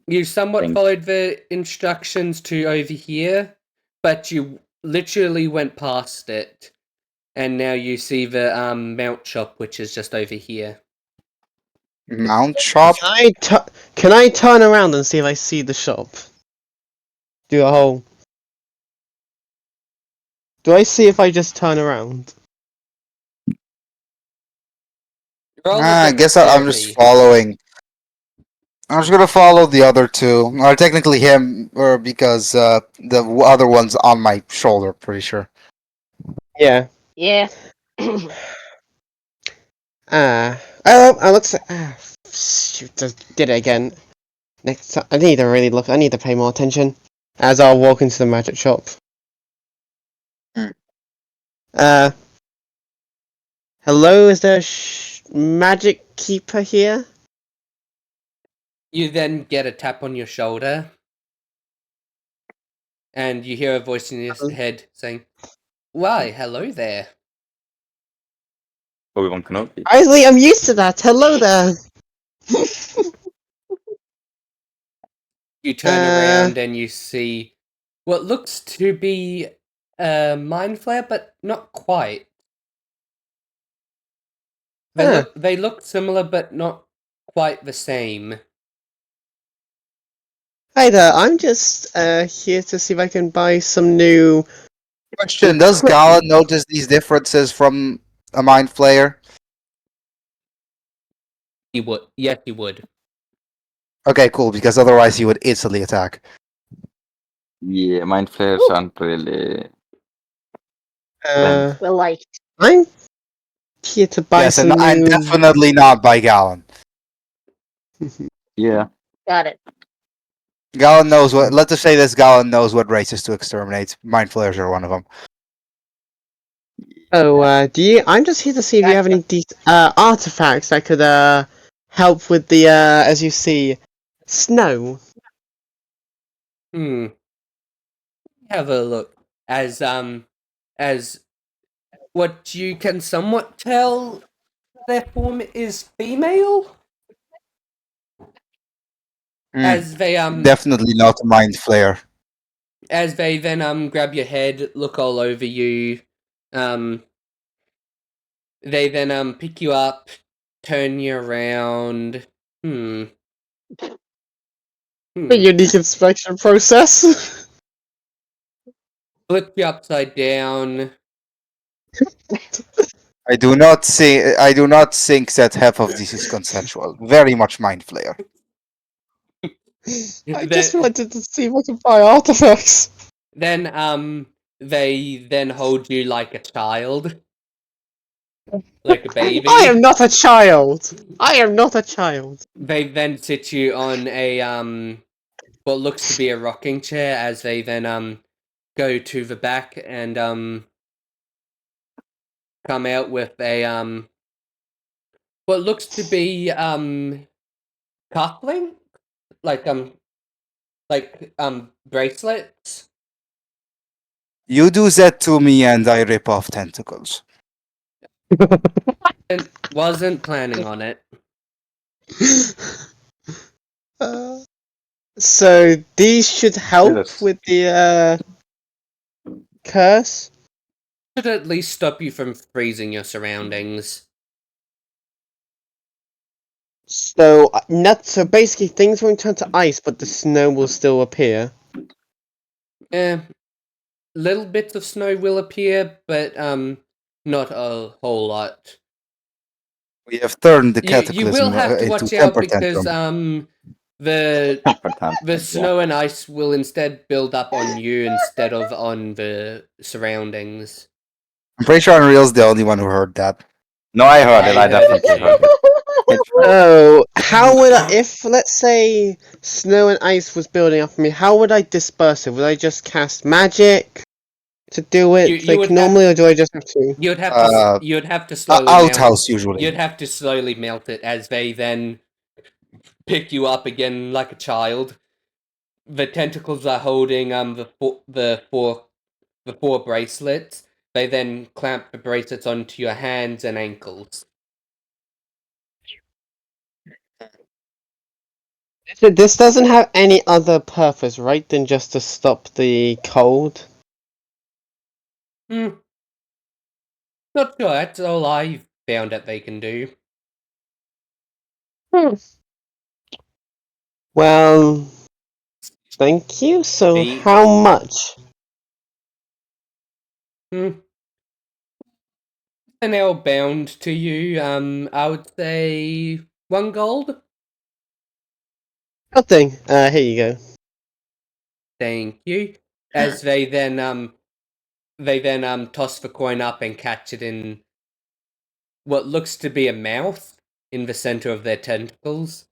You somewhat Thing. followed the instructions to over here, but you literally went past it, and now you see the mount shop, which is just over here. Mount shop. Can I turn around and see if I see the shop? Do a whole. Do I see if I just turn around? Roll a I guess I'm just dexterity. following. I'm just gonna follow the other two, or technically him, or because the other one's on my shoulder. Pretty sure. Yeah. Yeah. I looks. Shoot, just did it again. Next time, I need to really look. I need to pay more attention as I walk into the magic shop. Hmm. Hello. Is there a magic keeper here? You then get a tap on your shoulder, and you hear a voice in your head saying, "Why, hello there." Obi-Wan Kenobi. Isley, I'm used to that. Hello there. You turn around and you see what looks to be a mind flare, but not quite. They look similar, but not quite the same. Hi there. I'm just here to see if I can buy some new. Question: does Galen notice these differences from a mind flayer? He would. Yes, he would. Okay, cool. Because otherwise he would instantly attack. Yeah, mind flares aren't really. Well, like, I'm here to buy Yes, some and new. definitely not by Galen. Yeah. got it. Galen knows what. Let's just say this: Galen knows what races to exterminate. Mind flayers are one of them. Oh, do you? I'm just here to see if you have any artifacts that could help with the as you see, snow. Have a look. As what you can somewhat tell, their form is female. As they Definitely not a mind flayer. as they then grab your head, look all over you, they then pick you up, turn you around. The unique inspection process. Flip you upside down. I do not think that half of this is consensual. Very much mind flayer. I just wanted to see if I could buy artifacts. Then they then hold you like a child. Like a baby. I am not a child. I am not a child. They then sit you on a what looks to be a rocking chair as they then go to the back and come out with a what looks to be cufflink, like bracelets. You do that to me, and I rip off tentacles. And wasn't planning on it. So these should help Yes. with the curse. Should at least stop you from freezing your surroundings. So so basically things won't turn to ice, but the snow will still appear. Little bits of snow will appear, but not a whole lot. We have turned the You will cataclysm have to into watch out temper because tantrum. the snow and ice will instead build up on you instead of on the surroundings. I'm pretty sure Unreal's the only one who heard that. No, I heard it. I I heard it definitely too. heard it. Oh, how would I, if let's say snow and ice was building up on me, how would I disperse it? Would I just cast magic to do it You would like normally, or do I just have to? You'd have to slowly melt. Outhouse usually. You'd have to slowly melt it as they then pick you up again like a child. The tentacles are holding the four bracelets. They then clamp the bracelets onto your hands and ankles. So this doesn't have any other purpose, right, than just to stop the cold? Hmm. Not sure. That's all I found that they can do. Hmm. Well, thank you. So, He- how much? Hmm. They're now bound to you. I would say 1 gold. Nothing. Here you go. Thank you. As they then toss the coin up and catch it in what looks to be a mouth in the center of their tentacles.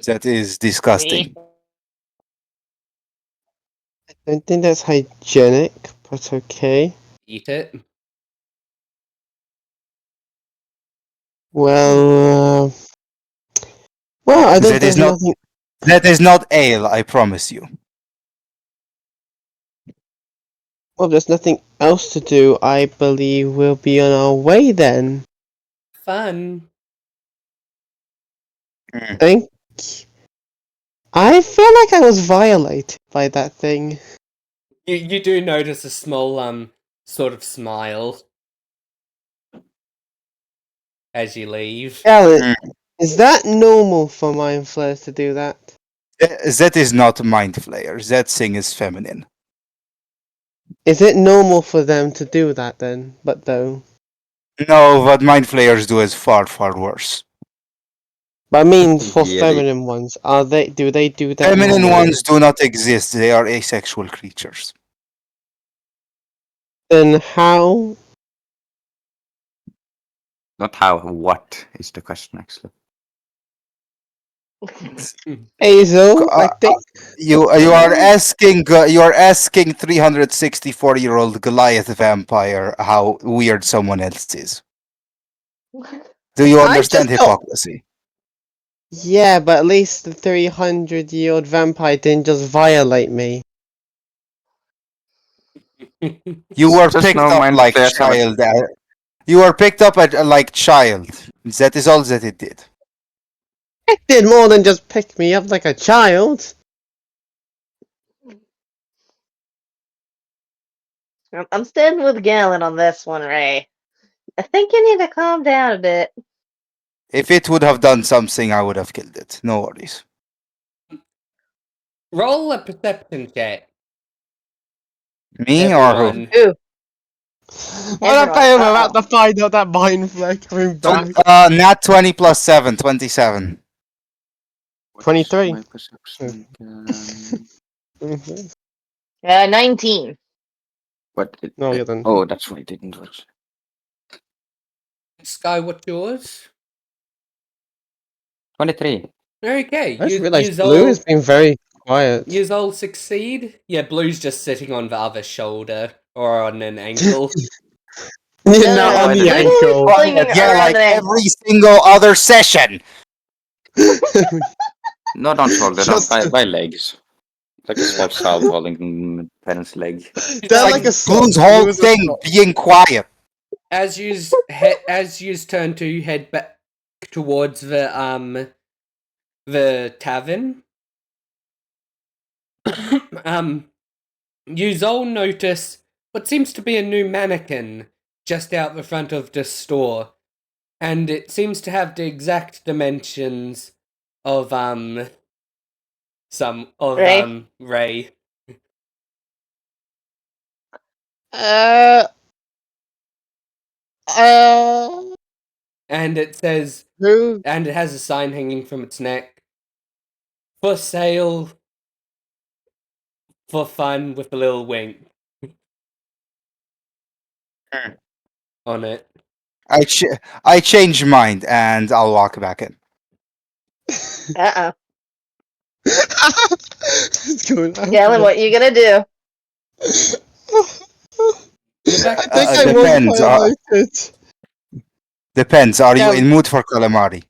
That is disgusting. I don't think that's hygienic, but okay. Eat it. Well, I don't. That is There's not nothing. that is not ale, I promise you. Well, there's nothing else to do. I believe we'll be on our way then. Fun. Thank. I feel like I was violated by that thing. You do notice a small sort of smile as you leave. Alan, Mm. is that normal for mind flayers to do that? That is not mind flayer. That thing is feminine. Is it normal for them to do that then? But though, No, what mind flayers do is far, far worse. but I mean for Really? feminine ones, are they? Do they do that Feminine normally? ones do not exist. They are asexual creatures. Then how? Not how, what is the question actually? Azo, I think. You are asking 364-year-old Goliath vampire how weird someone else is. Do you I understand just don't. hypocrisy? Yeah, but at least the 300-year-old vampire didn't just violate me. You were Just picked no up mind like flayers have child. You were picked up like child. That is all that it did. It did more than just pick me up like a child. I'm standing with Galen on this one, Ray. I think you need to calm down a bit. If it would have done something, I would have killed it. No worries. Roll a perception check, Me or who? everyone. Ooh, What if everyone. I am Uh-oh. about to find out that mind flare coming back? Nat 20 plus 7, 27. 23. My perception again. Mhm. 19. But it, No, you didn't. oh, that's why it didn't work. Sky, what's yours? 23. Okay, I just you realized Blue has been very quiet. yous all succeed. Yeah, Blue's just sitting on the other shoulder or on an ankle. You're No, not no, on no. the Blue ankle. is swinging Yeah, around like an ankle. every single other session. Not on shoulder, Just- by legs. Like a small child holding parent's leg. They're Like like a sock. Blue's whole Blue is a thing sock. being quiet. As yous turn to head back towards the tavern, yous all notice what seems to be a new mannequin just out the front of the store, and it seems to have the exact dimensions of Ray? Ray. Uh. And it says, Blue. and it has a sign hanging from its neck, for sale, for fun, with a little wink on it. I change mind and I'll walk back in. Uh-oh. What's going on? Galen, what you gonna do? You're back I to think I sitting. was Depends. violated. Depends. Are you Yeah. in mood for calamari?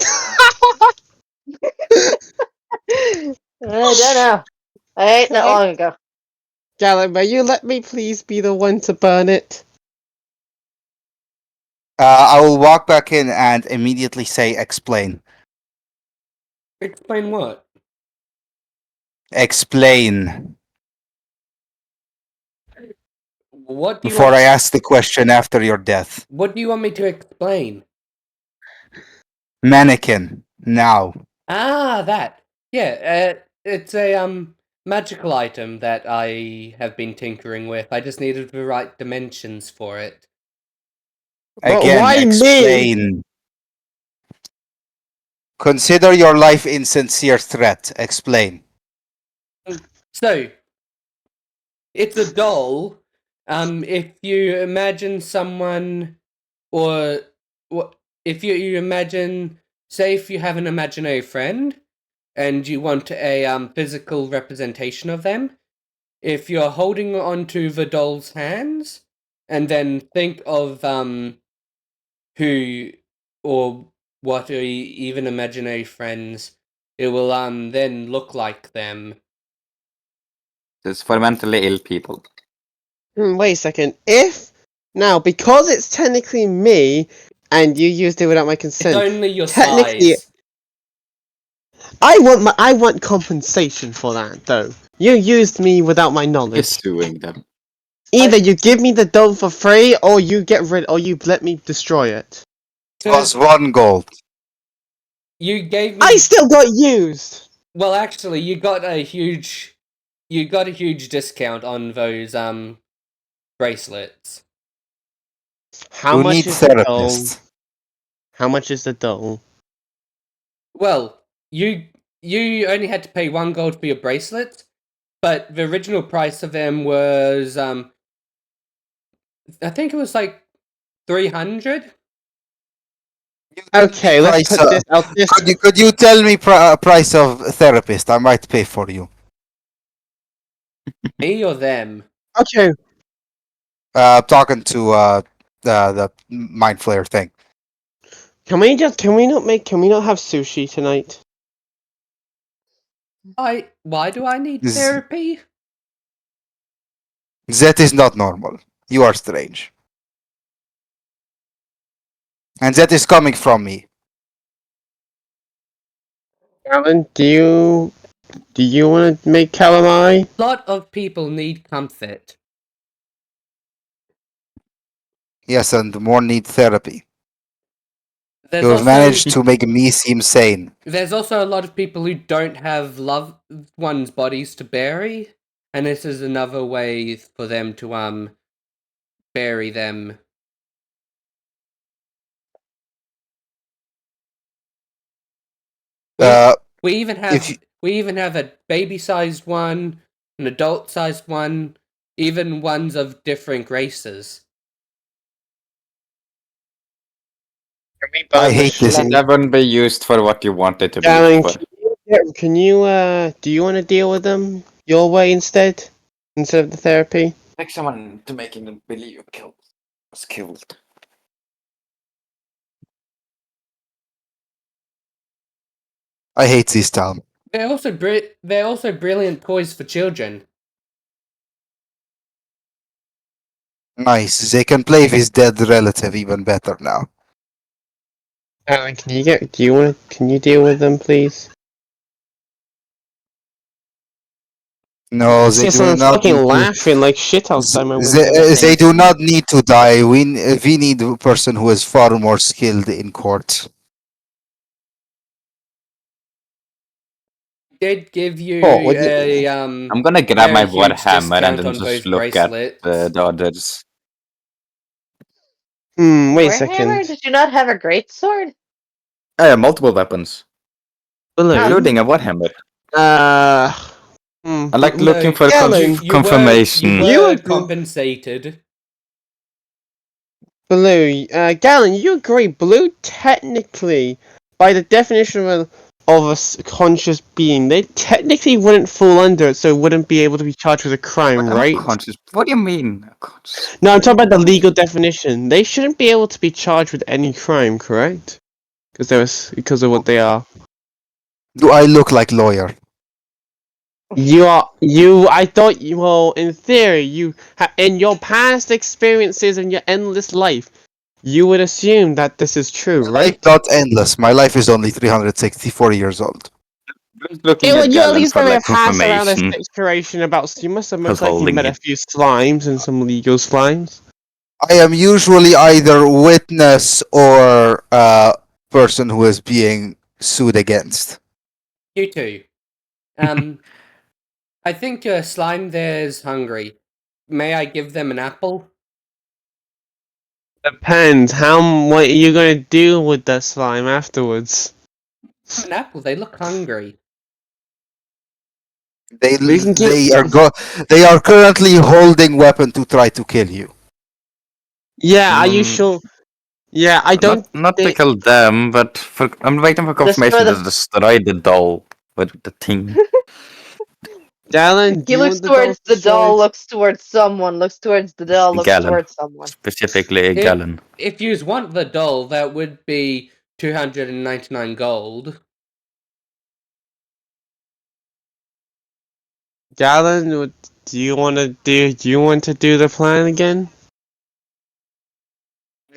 I don't know. I ate that long ago. Galen, may you let me please be the one to burn it? I will walk back in and immediately say, "Explain." Explain what? Explain. What do you Before want? I ask the question after your death. What do you want me to explain? Mannequin. Now. Ah, that. Yeah, it's a magical item that I have been tinkering with. I just needed the right dimensions for it. But Again, why me? explain. Consider your life insincere threat. Explain. So, it's a doll. If you imagine someone, or what? If you imagine, say, if you have an imaginary friend, and you want a physical representation of them, if you're holding onto the doll's hands, and then think of who or what are even imaginary friends, it will then look like them. It's for mentally ill people. Wait a second. Now, because it's technically me, and you used it without my It's consent, only your technically, size. I want compensation for that, though. You used me without my You're knowledge. suing them. Either you give me the dough for free, or you or you let me destroy it. It was 1 gold. You gave me. I still got used. Well, actually, you got a huge discount on those bracelets. How You much need is the dough? therapists. How much is the dough? Well, you only had to pay 1 gold for your bracelets, but the original price of them was I think it was like 300. Okay, let's Price, put this out this. Could you tell me price of therapist? I might pay for you. Me or them? Okay, Talking to the mind flayer thing. can we not have sushi tonight? Why do I need Z- therapy? That is not normal. You are strange. And that is coming from me. Alan, do you want to make calamari? A lot of people need comfort. Yes, and more need therapy. There's You have also managed to make me seem sane. there's also a lot of people who don't have loved ones' bodies to bury, and this is another way for them to bury them. Uh, We even if you, have a baby-sized one, an adult-sized one, even ones of different races. Can we I burn the hate this. shit? That wouldn't be used for what you want it to be Alan, used for. do you want to deal with them your way instead of the therapy? Like someone to making them believe you was killed. I hate this town. They're also brilliant toys for children. Nice. They can play with his dead relative even better now. Alan, can you deal with them, please? No, It's they just do I'm not fucking need to. laughing like shit outside my window. They do not need to die. We need a person who is far more skilled in court. Did give you Oh, what a I'm gonna grab my very huge warhammer and discount then on just both look at bracelets. the others. Wait a Warhammer, second. did you not have a great sword? I have multiple weapons, Balloon. including a warhammer. I like looking for Alan, confirmation. You were agree- compensated. Blue, Galen, you agree? Blue, technically, by the definition of a conscious being, they technically wouldn't fall under it, so wouldn't be able to be charged with a crime, What am I right? conscious? What do you mean? Conscious? No, I'm talking about the legal definition. They shouldn't be able to be charged with any crime, correct? Because of what they are. Do I look like lawyer? I thought well, in theory, in your past experiences and your endless life, You would assume that this is true, My right? life not endless. My life is only 364 years old. Just looking Yeah, well, at you at Galen least for got a like pass around this confirmation. exploration about. You must have most Just likely holding met a it. few slimes and some legal slimes. I am usually either witness or person who is being sued against. You too. I think your slime there is hungry. May I give them an apple? Depends. What are you gonna do with that slime afterwards? An apple. They look hungry. They We can keep. they are currently holding weapon to try to kill you. Yeah, are you Mm, sure? Yeah, I don't. not to think... kill them, but I'm waiting for Just for confirmation the to destroy the doll with the thing. Dallin, do he you looks want the dolls towards the doll, destroyed? looks towards someone, looks towards the doll, looks Galen. towards someone. Specifically a If, Galen. if you want the doll, that would be 299 gold. Dallin, what do you want to do? Do you want to do the plan again?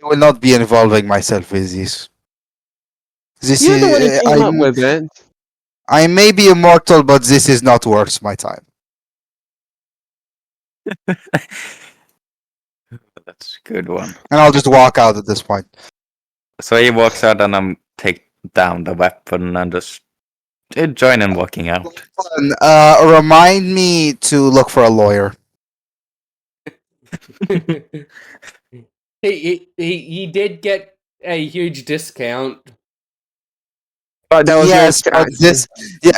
I will not be involving myself with this. This You're the one who is came up with it. I may be immortal, but this is not worth my time. That's a good one. And I'll just walk out at this point. So he walks out and I'm take down the weapon and just join in walking out. And, remind me to look for a lawyer. he did get a huge discount. But that was your Yes, but extraction.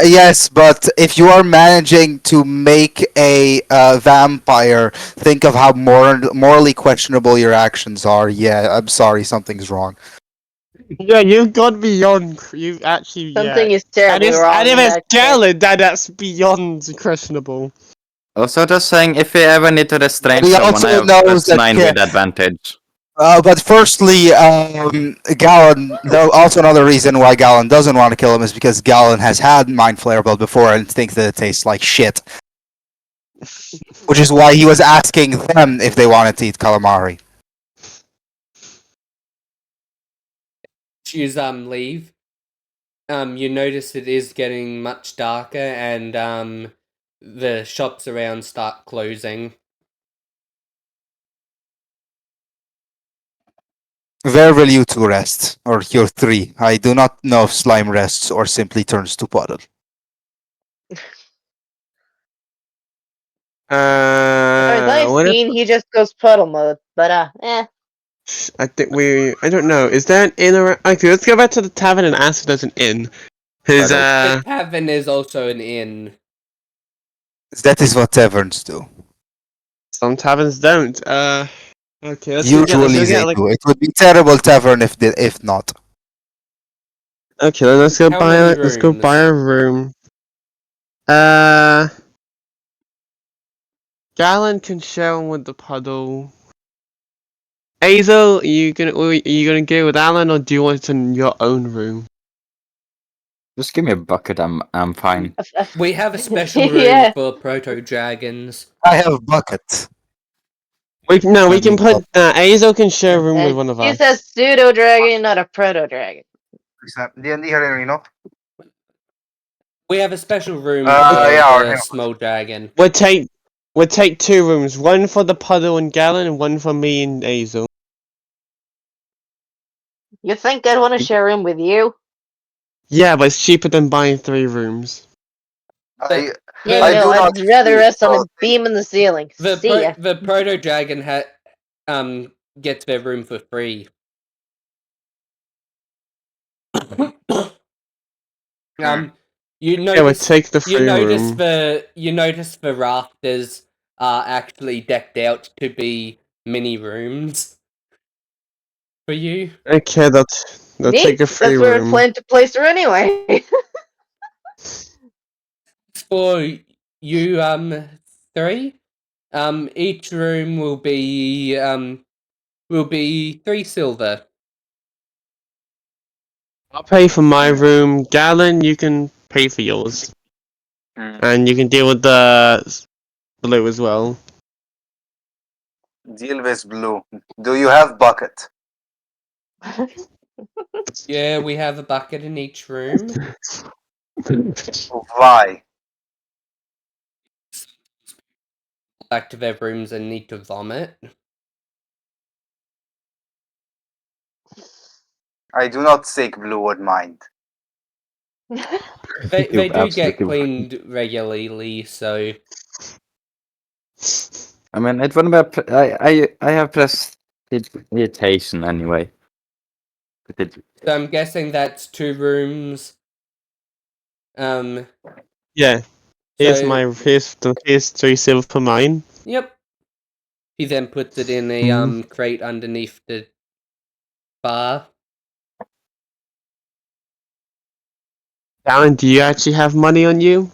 yes, but if you are managing to make a vampire, think of how morally questionable your actions are. Yeah, I'm sorry, something's wrong. Yeah, you've gone beyond. You actually, yeah. Something is terribly wrong And if in it's that case. Gallon, that's beyond questionable. Also, just saying, if you ever need to restrain He someone, also I have knows that. +9 with advantage. But firstly, Gallon. Also, another reason why Gallon doesn't want to kill him is because Gallon has had Mind Flareable before and thinks that it tastes like shit. Which is why he was asking them if they wanted to eat calamari. Choose leave. You notice it is getting much darker, and the shops around start closing. Where will you two rest? Or your three? I do not know if slime rests or simply turns to puddle. As far as I've What if seen, he just goes puddle mode. But I think I don't know. Is there an inn around? Okay, let's go back to the tavern and ask if there's an inn. Cause The tavern is also an inn. That is what taverns do. some taverns don't. Okay, Usually they do. It would be terrible tavern if not. Okay, then let's go How buy many let's go buy rooms? a room. Gallon can share one with the puddle. Azel, are you gonna go with Alan or do you want it in your own room? Just give me a bucket, I'm fine. We have a special room yeah. for proto dragons. I have bucket. We can mean, put Azel can share a room with one of us. He's a pseudo dragon, not a proto dragon. D&D here, you know? We have a special room Yeah, for the hang on. small dragon. We'll take two rooms, one for the puddle and Gallon, and one for me and Azel. You think I'd want to share a room with you? Yeah, but it's cheaper than buying 3 rooms. I Yeah, I no, do I'd not rather see rest on a how- beam in the ceiling. See ya. The proto dragon gets their room for free. You Yeah, we'll notice take the free room. you notice the rafters are actually decked out to be mini rooms for you. Okay, they'll take Neat. a free That's where I room. planned to place her anyway. For you three, each room will be 3 silver. I'll pay for my room. Gallon, you can pay for yours. And you can deal with the blue as well. Deal with blue. Do you have bucket? Yeah, we have a bucket in each room. Why? Back to their rooms and need to vomit. I do not think Blue would mind. They You do get absolutely- cleaned regularly, so I mean, it wouldn't be. I have prestidigitation anyway. so I'm guessing that's 2 rooms. Yeah. So Here's 3 silver for mine. yep. He then puts it in a Mhm. crate underneath the bar. Alan, do you actually have money on you?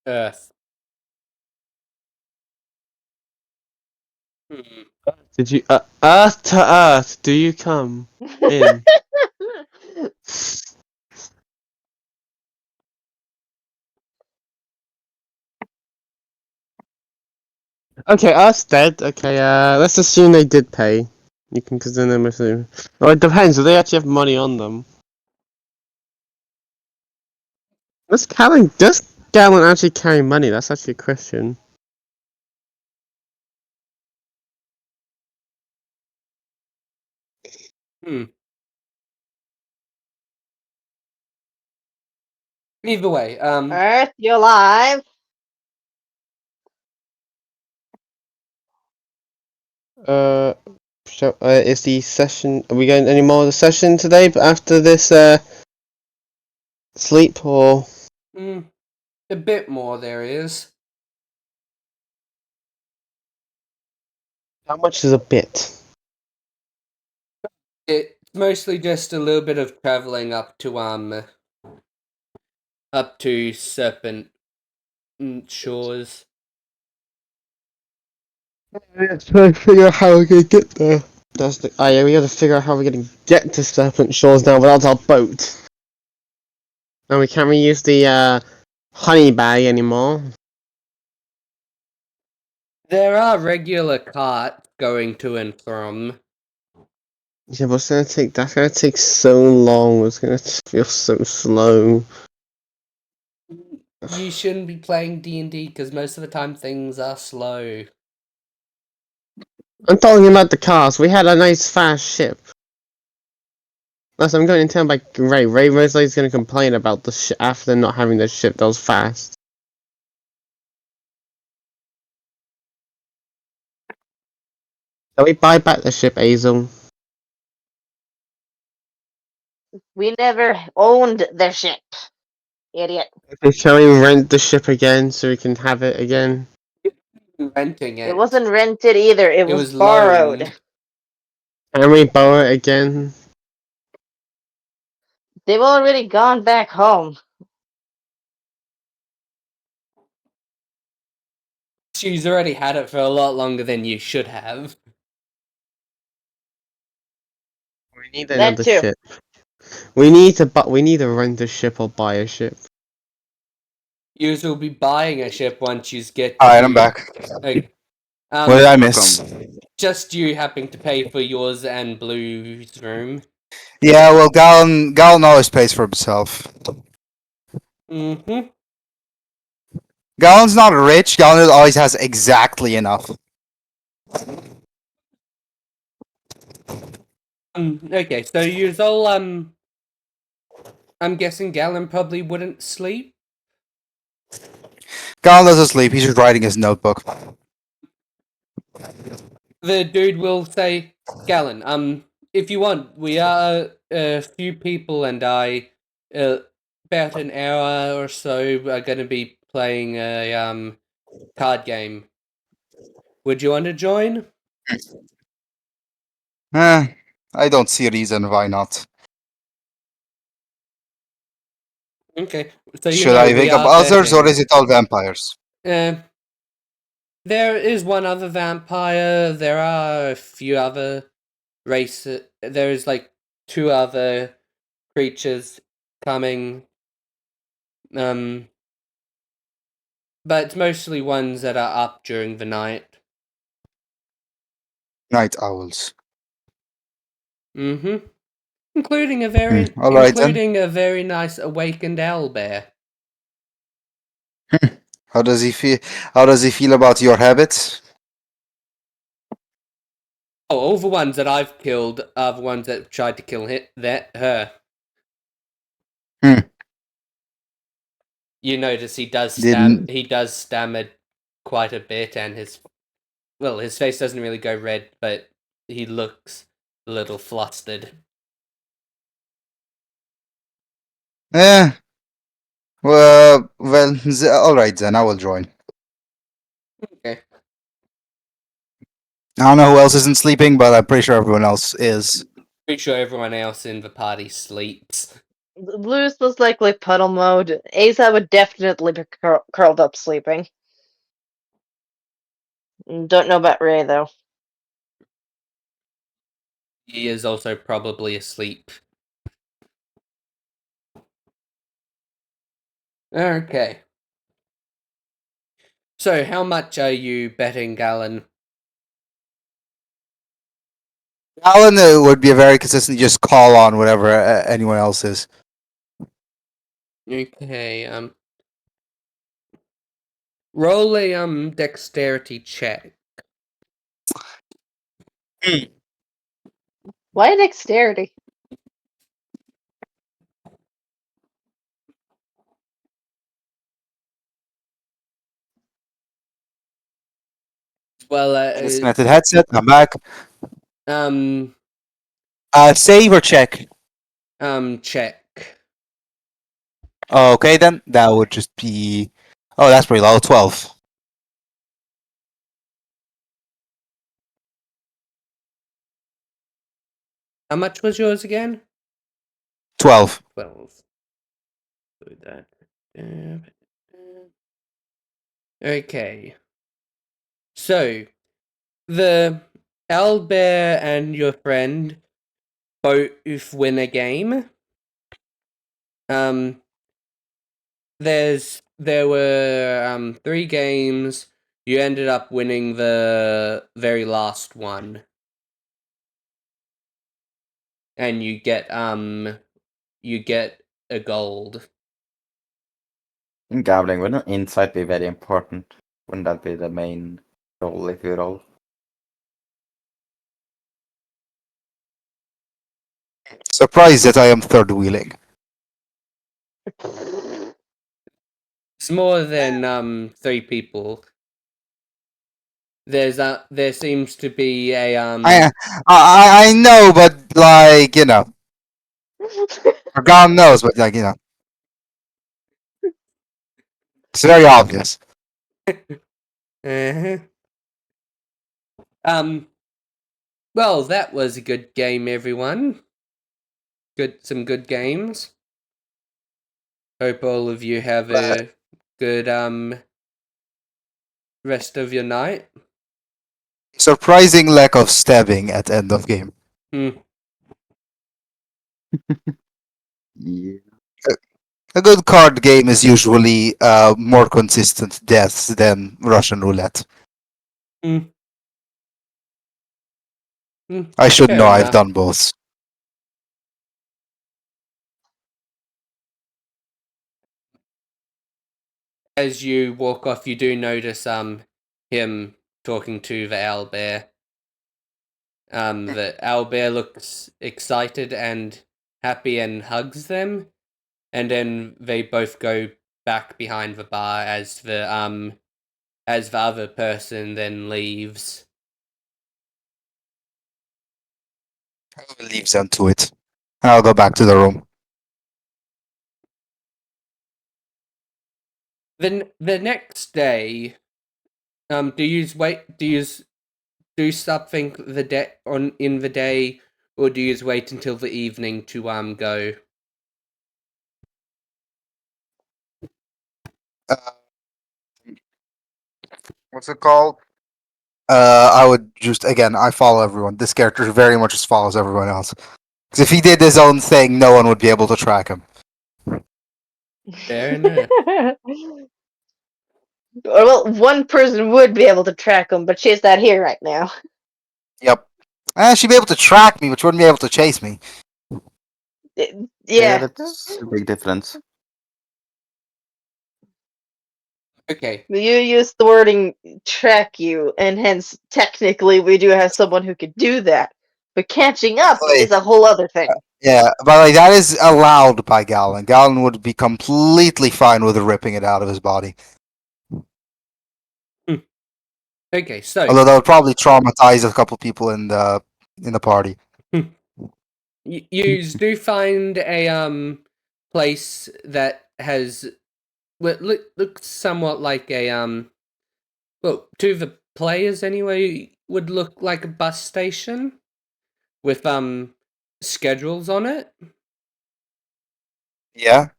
Earth. Hmm. Did you Earth to Earth? Do you come in? Okay, Earth's dead. Okay, let's assume they did pay. You can consider them as a... Well, it depends. Do they actually have money on them? Does Gallon actually carry money? That's actually a question. Either way, Earth, you're alive. Is the session... Are we getting any more of the session today after this, sleep, or... a bit more there is. How much is a bit? It's mostly just a little bit of traveling up to Serpent Shores. Let's try to figure out how we're gonna get there. That's the... Oh yeah, we gotta figure out how we're gonna get to Serpent Shores now without our boat. And we can't reuse the, honey bag anymore. There are regular carts going to and from. Yeah, but that's gonna take so long, it's gonna feel so slow. You shouldn't be playing D&D because most of the time things are slow. I'm talking about the cars, we had a nice fast ship. Plus, I'm going to tell by Ray. Ray Rosalie's gonna complain about the ship after not having the ship that was fast. Can we buy back the ship, Hazel? We never owned the ship. Idiot. Shall we rent the ship again so we can have it again? Renting it. It wasn't rented either. It was borrowed. loaned. Can we borrow it again? They've already gone back home. She's already had it for a lot longer than you should have. We need That another too. ship. We need to rent a ship or buy a ship. You will be buying a ship once you get Alright, to... I'm back. Okay. What did I miss? Just you having to pay for yours and Blue's room. Yeah, well, Gallon always pays for himself. Mm-hmm. Gallon's not rich. Gallon always has exactly enough. Okay, so you all, I'm guessing Gallon probably wouldn't sleep? Gallon doesn't sleep. He's just writing his notebook. The dude will say, Gallon, if you want, we are a few people and about an hour or so, are gonna be playing a, card game. Would you want to join? I don't see a reason why not. Okay, so Should I think of others or is it all vampires? There is one other vampire. There are a few other races. There's like 2 other creatures coming. but it's mostly ones that are up during the night. Night owls. Mm-hmm. Including a very All right then. nice awakened owlbear. How does he feel? How does he feel about your habits? Oh, all the ones that I've killed are the ones that tried to kill her. Hmm. You notice he does Didn't. stammer quite a bit, and his face doesn't really go red, but he looks a little flustered. Eh. Well. All right then. I will join. Okay. I don't know who else isn't sleeping, but I'm pretty sure everyone else is. Pretty sure everyone else in the party sleeps. Blue's most likely puddle mode. Asa would definitely be curled up sleeping. Don't know about Ray though. He is also probably asleep. Okay. So, how much are you betting, Galen? Alan would be a very consistent. Just call on whatever anyone else is. Okay. Roll a dexterity check. Why dexterity? Well, Disconnected headset. I'm back. um, Save or check. check. Okay, then that would just be. Oh, that's pretty low. 12. How much was yours again? 12. 12. Do that. Okay. So, the owlbear and your friend both win a game. There were 3 games. You ended up winning the very last one. And you get a gold. In gambling, wouldn't insight be very important? Wouldn't that be the main goal if you roll? Surprised that I am third wheeling. It's more than 3 people. There seems to be a I know, but like or God knows, but like it's very obvious. uh-huh. Well, that was a good game, everyone. Some good games. Hope all of you have a good rest of your night. Surprising lack of stabbing at end of game. Hmm. Yeah. A good card game is usually more consistent deaths than Russian roulette. Hmm, I should fair know. I've enough. done both. As you walk off, you do notice him talking to the owlbear. The owlbear looks excited and happy and hugs them, and then they both go back behind the bar as the other person then leaves. Leaves them to it. I'll go back to the room. Then the next day, do you do something in the day, or do you wait until the evening to go? Uh, what's it called? I would just again. I follow everyone. This character very much just follows everyone else. Because if he did his own thing, no one would be able to track him. Fair enough. Well, one person would be able to track him, but she's not here right now. Yep. She'd be able to track me, but she wouldn't be able to chase me. Yeah. that's a big difference. Okay. You used the wording track you, and hence, technically, we do have someone who could do that. But catching up Wait. is a whole other thing. Yeah, but like that is allowed by Galen. Galen would be completely fine with ripping it out of his body. Okay, so Although that would probably traumatize a couple people in the party. you do find a place that has well, looks somewhat like a well, to the players anyway, would look like a bus station with schedules on it. Yeah.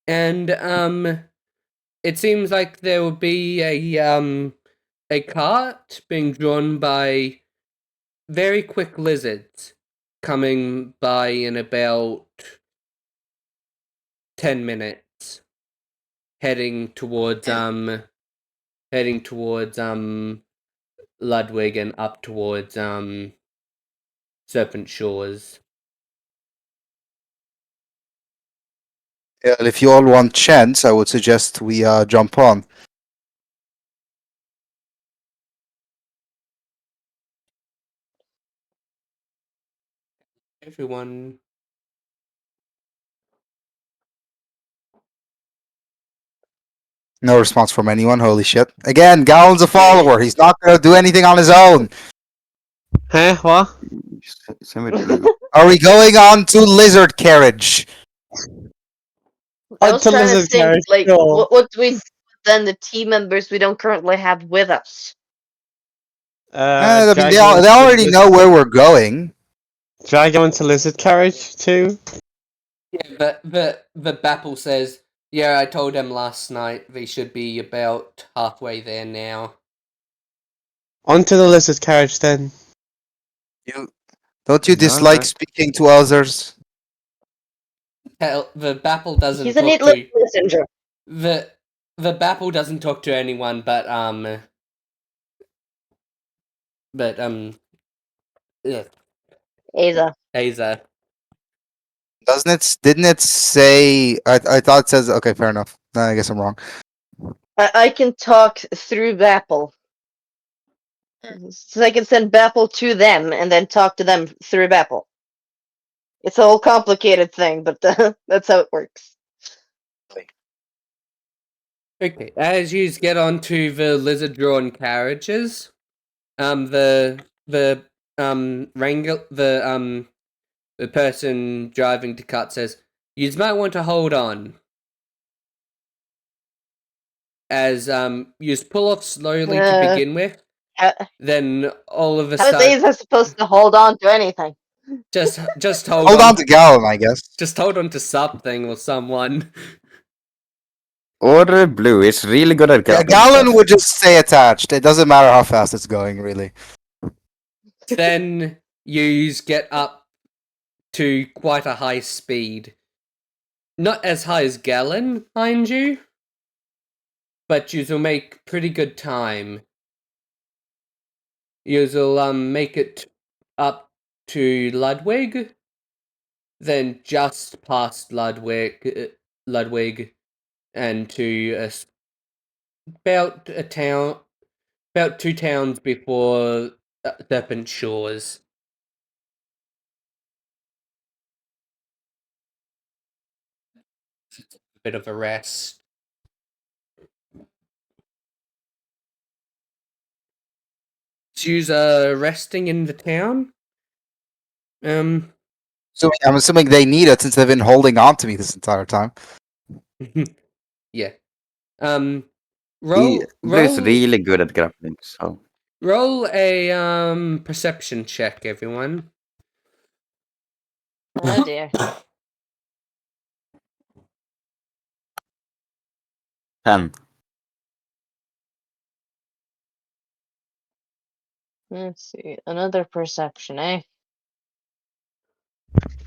And it seems like there will be a cart being drawn by very quick lizards coming by in about 10 minutes, heading towards Ludwig and up towards Serpent Shores. Yeah, if you all want chance, I would suggest we jump on. Everyone. No response from anyone. Holy shit! Again, Galen's a follower. He's not gonna do anything on his own. Huh? What? Same with Blue. Are we going on to lizard carriage? I was Until trying to lizard think, carriage, like, sure. what we then the team members we don't currently have with us. I mean, Drag they you into already lizard- know where we're going. Drag you into lizard carriage too. Yeah, but the Bapple says, yeah, I told them last night they should be about halfway there now. Onto the lizard carriage then. Don't you dislike Alright. speaking to others? Hell, the Bapple doesn't He's a talk neat to little messenger. the Bapple doesn't talk to anyone but yeah, Aza. Aza. Doesn't it? Didn't it say? I thought it says. Okay, fair enough. I guess I'm wrong. I can talk through Bapple. So I can send Bapple to them and then talk to them through Bapple. It's a whole complicated thing, but that's how it works. Okay, as you get onto the lizard-drawn carriages, the person driving the cart says, "You might want to hold on." As you pull off slowly to begin with, How, then all of a how is sudden, Aza supposed to hold on to anything? just Hold on to Galen, I guess. just hold on to something or someone. Or Blue is really good at Yeah, grabbing Galen stuff. would just stay attached. It doesn't matter how fast it's going, really. Then you get up to quite a high speed. Not as high as Galen, mind you, but you'll make pretty good time. You'll make it up to Ludwig, then just past Ludwig, and to about a town, about 2 towns before Serpent Shores. Bit of a rest. She's resting in the town. So I'm assuming they need it since they've been holding on to me this entire time. Yeah. Blue is really good at grappling, so Roll a perception check, everyone. Oh dear. 10. Let's see. Another perception, eh?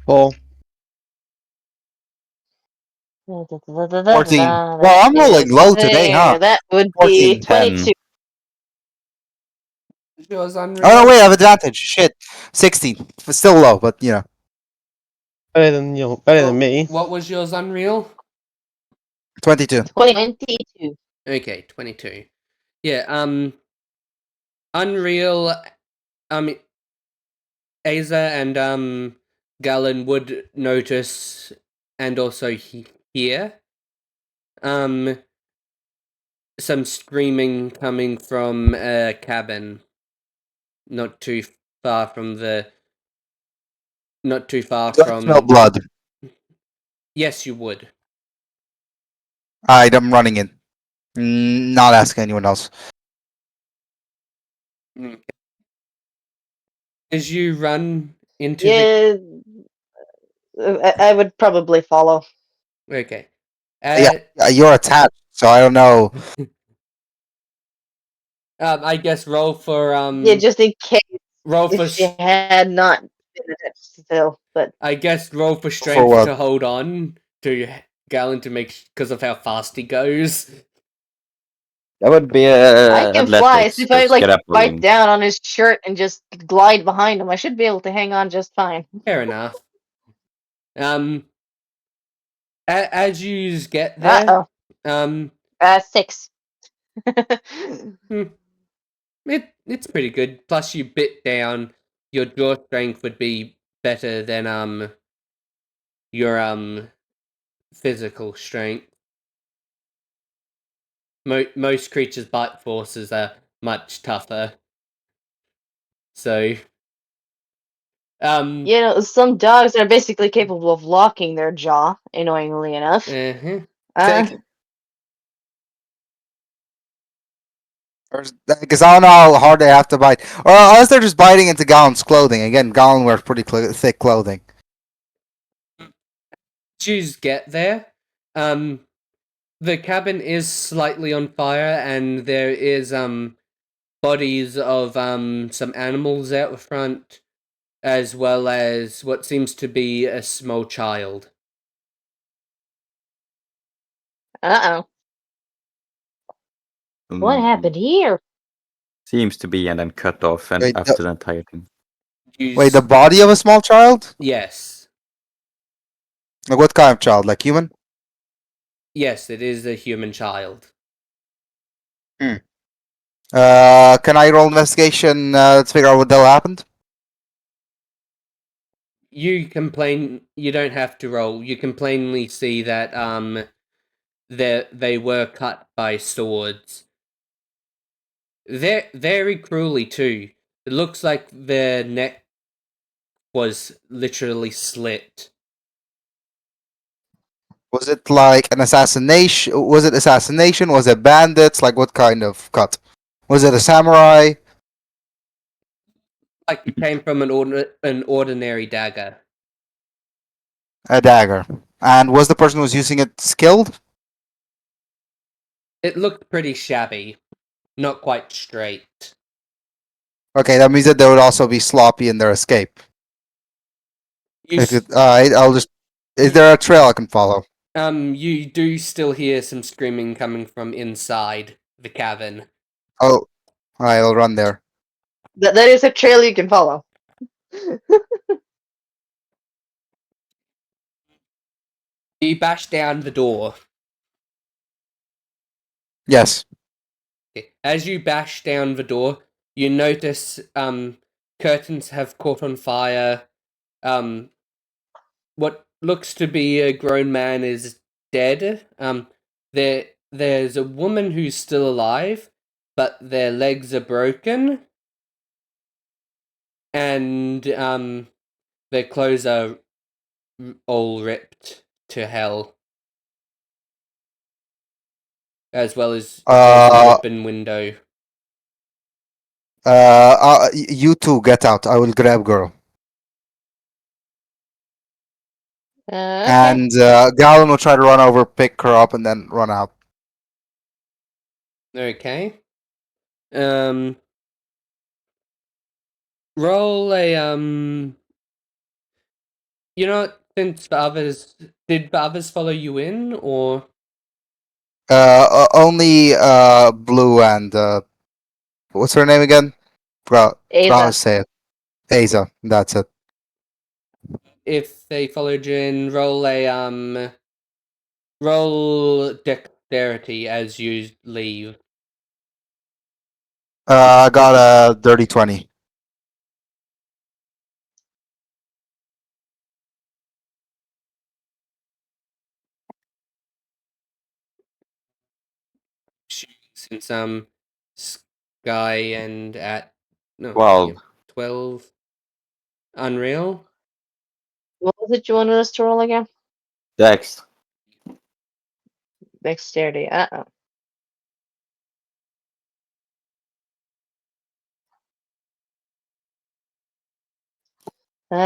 4. 14. Well, I'm rolling low today, huh? That would 14. be 22. Yours Oh unreal. no, wait, I have advantage. Shit. 16. Still low, but you know. Better than me. What was yours unreal? 22. 22. Okay, 22. Yeah, Unreal, Aza and Galen would notice and also hear some screaming coming from a cabin not too far from Do I smell blood? Yes, you would. Alright, I'm running in. Not asking anyone else. Okay. As you run into the Yeah, I would probably follow. okay. Yeah, you're attached, so I don't know. I guess roll for Yeah, just in case roll for if she had not been attached still. But I guess roll for For strength what? to hold on to Galen to make because of how fast he goes. That would be I can fly. athletics. So if I Just like get up bite rolling. down on his shirt and just glide behind him, I should be able to hang on just fine. Fair enough. As you get there, Uh-oh. 6. it's pretty good. Plus, you bit down. Your draw strength would be better than your physical strength. Most creatures' bite forces are much tougher. So, You know, some dogs are basically capable of locking their jaw, annoyingly enough. take Because I don't know how hard they have to bite. Or unless they're just biting into Galen's clothing. Again, Galen wears pretty thick clothing. Choose get there. The cabin is slightly on fire, and there is bodies of some animals out front, as well as what seems to be a small child. Uh-oh. What happened here? Seems to be, and then cut off, and Wait, after the entire thing. Wait, the body of a small child? Yes. Like what kind of child? Like human? Yes, it is a human child. Can I roll investigation to figure out what the hell happened? You don't have to roll. You can plainly see that they were cut by swords. Very cruelly too. It looks like their neck was literally slit. Was it like an assassination? Was it assassination? Was it bandits? Like what kind of cut? Was it a samurai? Like it came from an ordinary dagger. A dagger. And was the person who was using it skilled? It looked pretty shabby, not quite straight. Okay, that means that they would also be sloppy in their escape. I'll just. Is there a trail I can follow? You do still hear some screaming coming from inside the cabin. Oh, alright, I'll run there. That is a trail you can follow. You bash down the door. Yes. As you bash down the door, you notice curtains have caught on fire. What looks to be a grown man is dead. There's a woman who's still alive, but their legs are broken, and their clothes are all ripped to hell, as well as there's an open window. You two get out. I will grab girl. Okay. And Galen will try to run over, pick her up, and then run out. Okay. Roll a You know what, since the others Did the others follow you in, or Only Blue and what's her name again? Forgot how to Asa. say it. Asa. That's it. if they followed you in, roll dexterity as you leave. I got a dirty 20. Since Sky and at no 12. yeah, 12 Unreal. What was it you wanted us to roll again? Dex. Dexterity.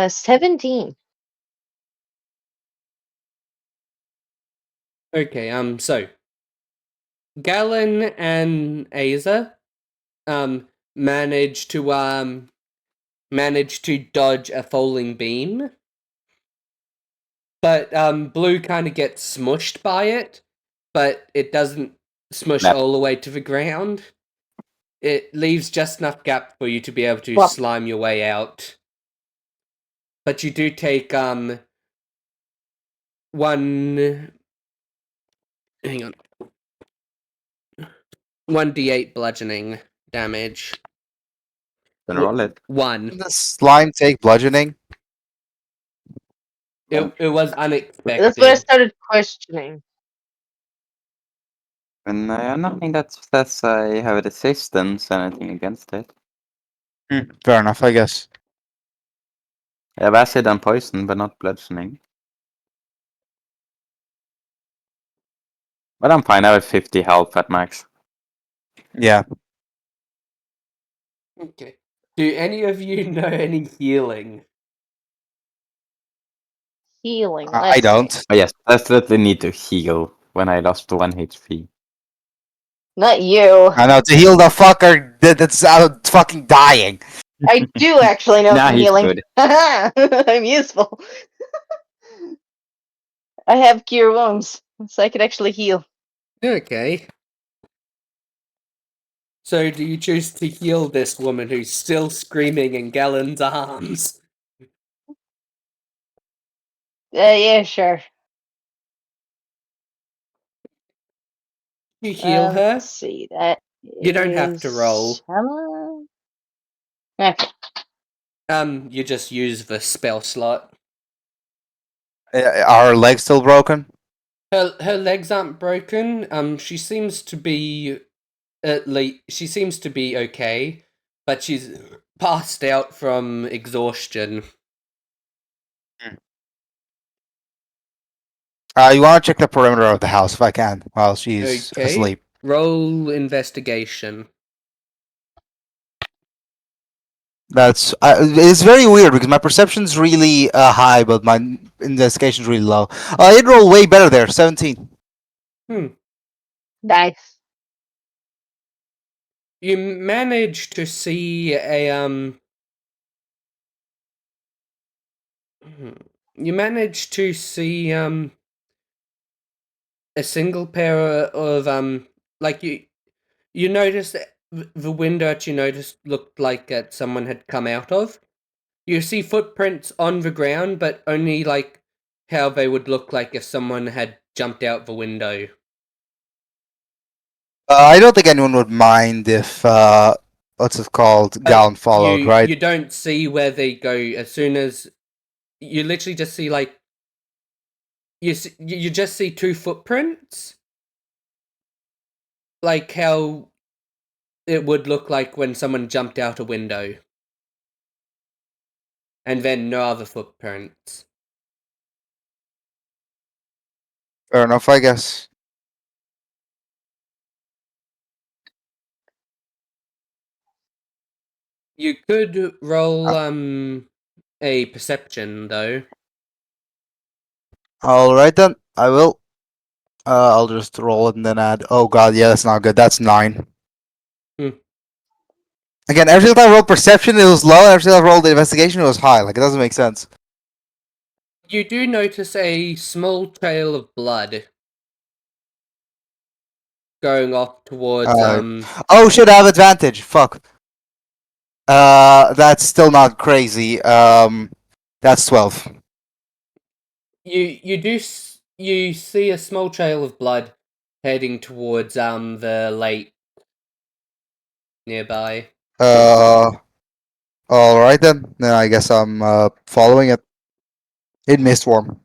17. Okay, so Galen and Asa manage to dodge a falling beam. But Blue kind of gets smushed by it, but it doesn't smush Yep. all the way to the ground. It leaves just enough gap for you to be able to Well- slime your way out. But you do take one. Hang on. 1d8 bludgeoning damage. Then roll it. 1. Did the slime take bludgeoning? It was unexpected. That's what I started questioning. And nothing that says I have a resistance, anything against it. Fair enough, I guess. I have acid and poison, but not bludgeoning. But I'm fine, I have 50 health at max. Yeah. Okay. Do any of you know any healing? Healing. I Let's don't. see. Oh yes, definitely need to heal when I lost 1 HP. Not you. I know, to heal the fucker that's out fucking dying. I do actually know Nah, some he's healing. good. I'm useful. I have cure wounds, so I could actually heal. Okay. So do you choose to heal this woman who's still screaming in Galen's arms? Yeah, sure. You heal her? Let's see. That You don't have to roll. Okay. You just use the spell slot. Are her legs still broken? Her legs aren't broken. She seems to be she seems to be okay, but she's passed out from exhaustion. You want to check the perimeter of the house if I can while she's Okay. asleep. Roll investigation. That's it's very weird because my perception's really high, but my investigation's really low. I did roll way better there, 17. Nice. You manage to see a You manage to see a single pair of like you notice that the window that you noticed looked like that someone had come out of. You see footprints on the ground, but only like how they would look like if someone had jumped out the window. I don't think anyone would mind if what's it called, Gown followed, right? You don't see where they go as soon as you literally just see like you just see 2 footprints, like how it would look like when someone jumped out a window, and then no other footprints. Fair enough, I guess. You could roll a perception though. All right then, I will. I'll just roll it and then add. Oh god, yeah, that's not good. That's 9. Again, every time I rolled perception, it was low. Every time I rolled the investigation, it was high. Like, it doesn't make sense. You do notice a small trail of blood going off towards Oh, should have advantage. Fuck. That's still not crazy. That's 12. you see a small trail of blood heading towards the lake nearby. All right then. Then I guess I'm following it in mist form.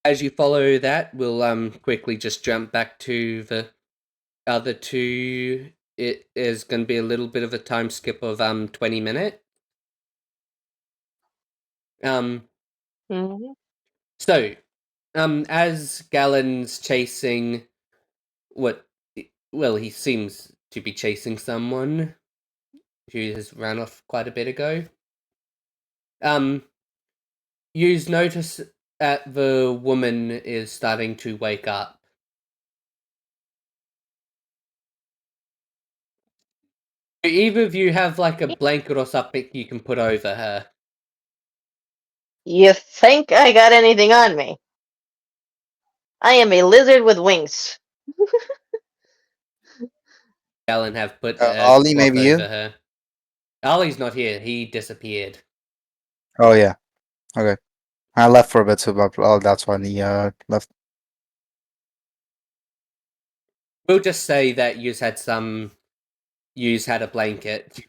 As you follow that, we'll quickly just jump back to the other two. It is going to be a little bit of a time skip of 20 minutes. Mhm. So, as Gallen's chasing he seems to be chasing someone who has ran off quite a bit ago. You've notice that the woman is starting to wake up. Do either of you have like a blanket or something you can put over her? You think I got anything on me? I am a lizard with wings. Gallen have put a Ollie, cloth maybe over you? her. Ollie's not here. He disappeared. Oh yeah. Okay. I left for a bit, so that's when he left. We'll just say that yous had a blanket.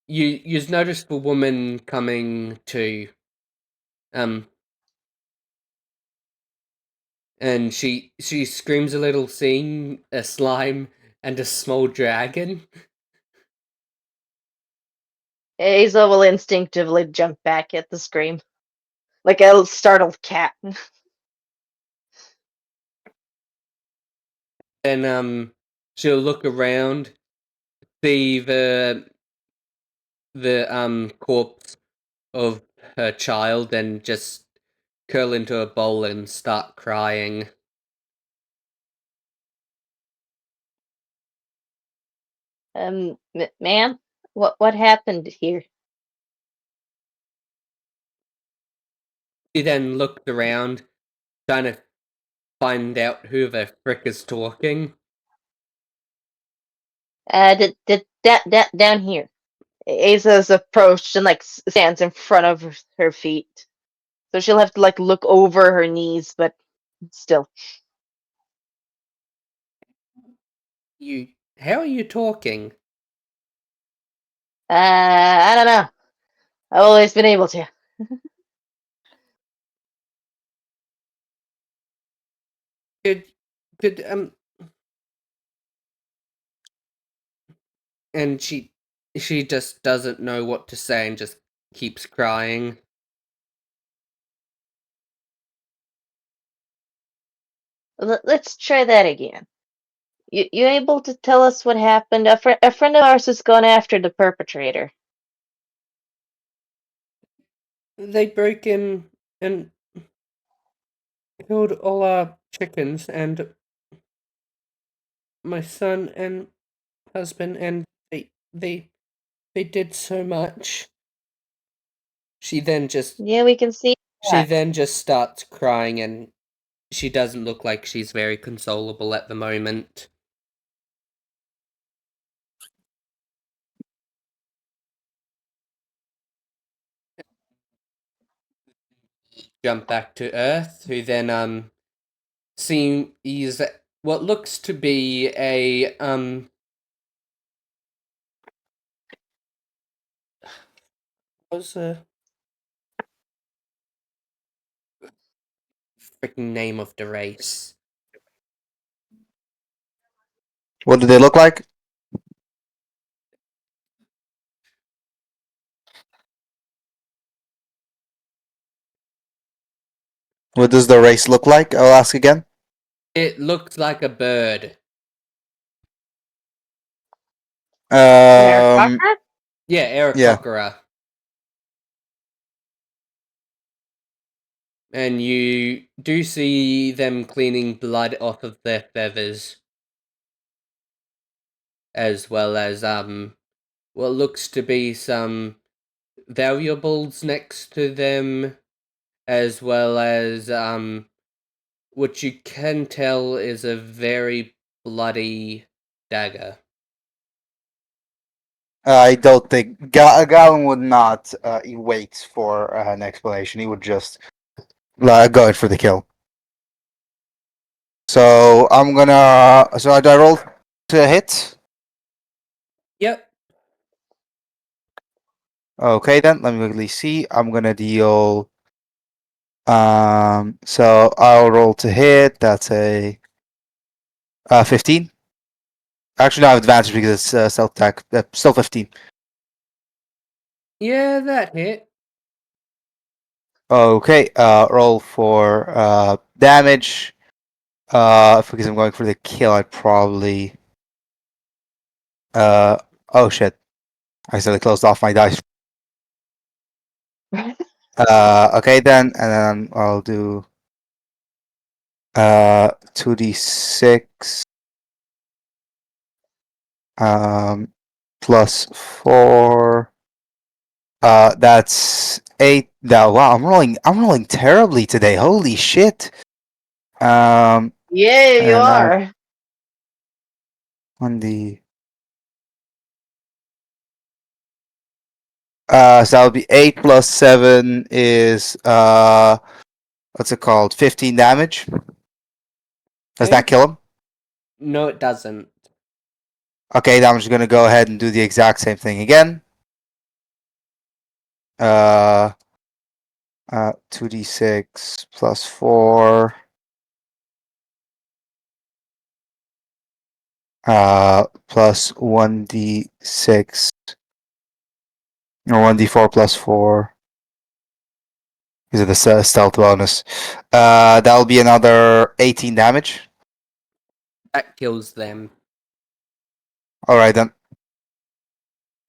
You've noticed the woman coming to, and she screams a little, seeing a slime and a small dragon. Aza will instinctively jump back at the scream, like a startled cat. Then she'll look around, see the corpse of her child, and just curl into a bowl and start crying. Ma'am, what happened here? She then looked around, trying to find out who the frick is talking. Down here. Aza's approached and like stands in front of her feet, so she'll have to like look over her knees, but still. How are you talking? I don't know. I've always been able to. Could and she just doesn't know what to say and just keeps crying. Let's try that again. You able to tell us what happened? A friend of ours has gone after the perpetrator. They broke in and killed all our chickens and my son and husband, and they did so much. She then just Yeah, we can see she that. then just starts crying, and she doesn't look like she's very consolable at the moment. Jump back to Earth, who then sees what looks to be a what's the freaking name of the race? What do they look like? What does the race look like? I'll ask again. It looks like a bird. Um, Yeah, yeah. Aarakocra. And you do see them cleaning blood off of their feathers. as well as what looks to be some valuables next to them, as well as what you can tell is a very bloody dagger. I don't think Galen would not wait for an explanation. He would just go in for the kill. So I'm gonna. So I roll to hit. Yep. Okay, then let me quickly see. I'm gonna deal. So I'll roll to hit. That's a 15. Actually, no, I have advantage because it's stealth attack. Still 15. Yeah, that hit. Okay. Roll for damage. Because I'm going for the kill, I'd probably. Oh shit! I accidentally closed off my dice. Okay then, and then I'll do 2d6 plus 4. That's 8. Now, wow, I'm rolling terribly today. Holy shit. Yeah, you And are. on the so that would be 8 plus 7 is what's it called? 15 damage. Does Okay. that kill him? No, it doesn't. Okay, then I'm just gonna go ahead and do the exact same thing again. 2d6 plus 4. Plus 1d6 or 1d4 plus 4. These are the stealth bonus. That'll be another 18 damage. That kills them. All right then.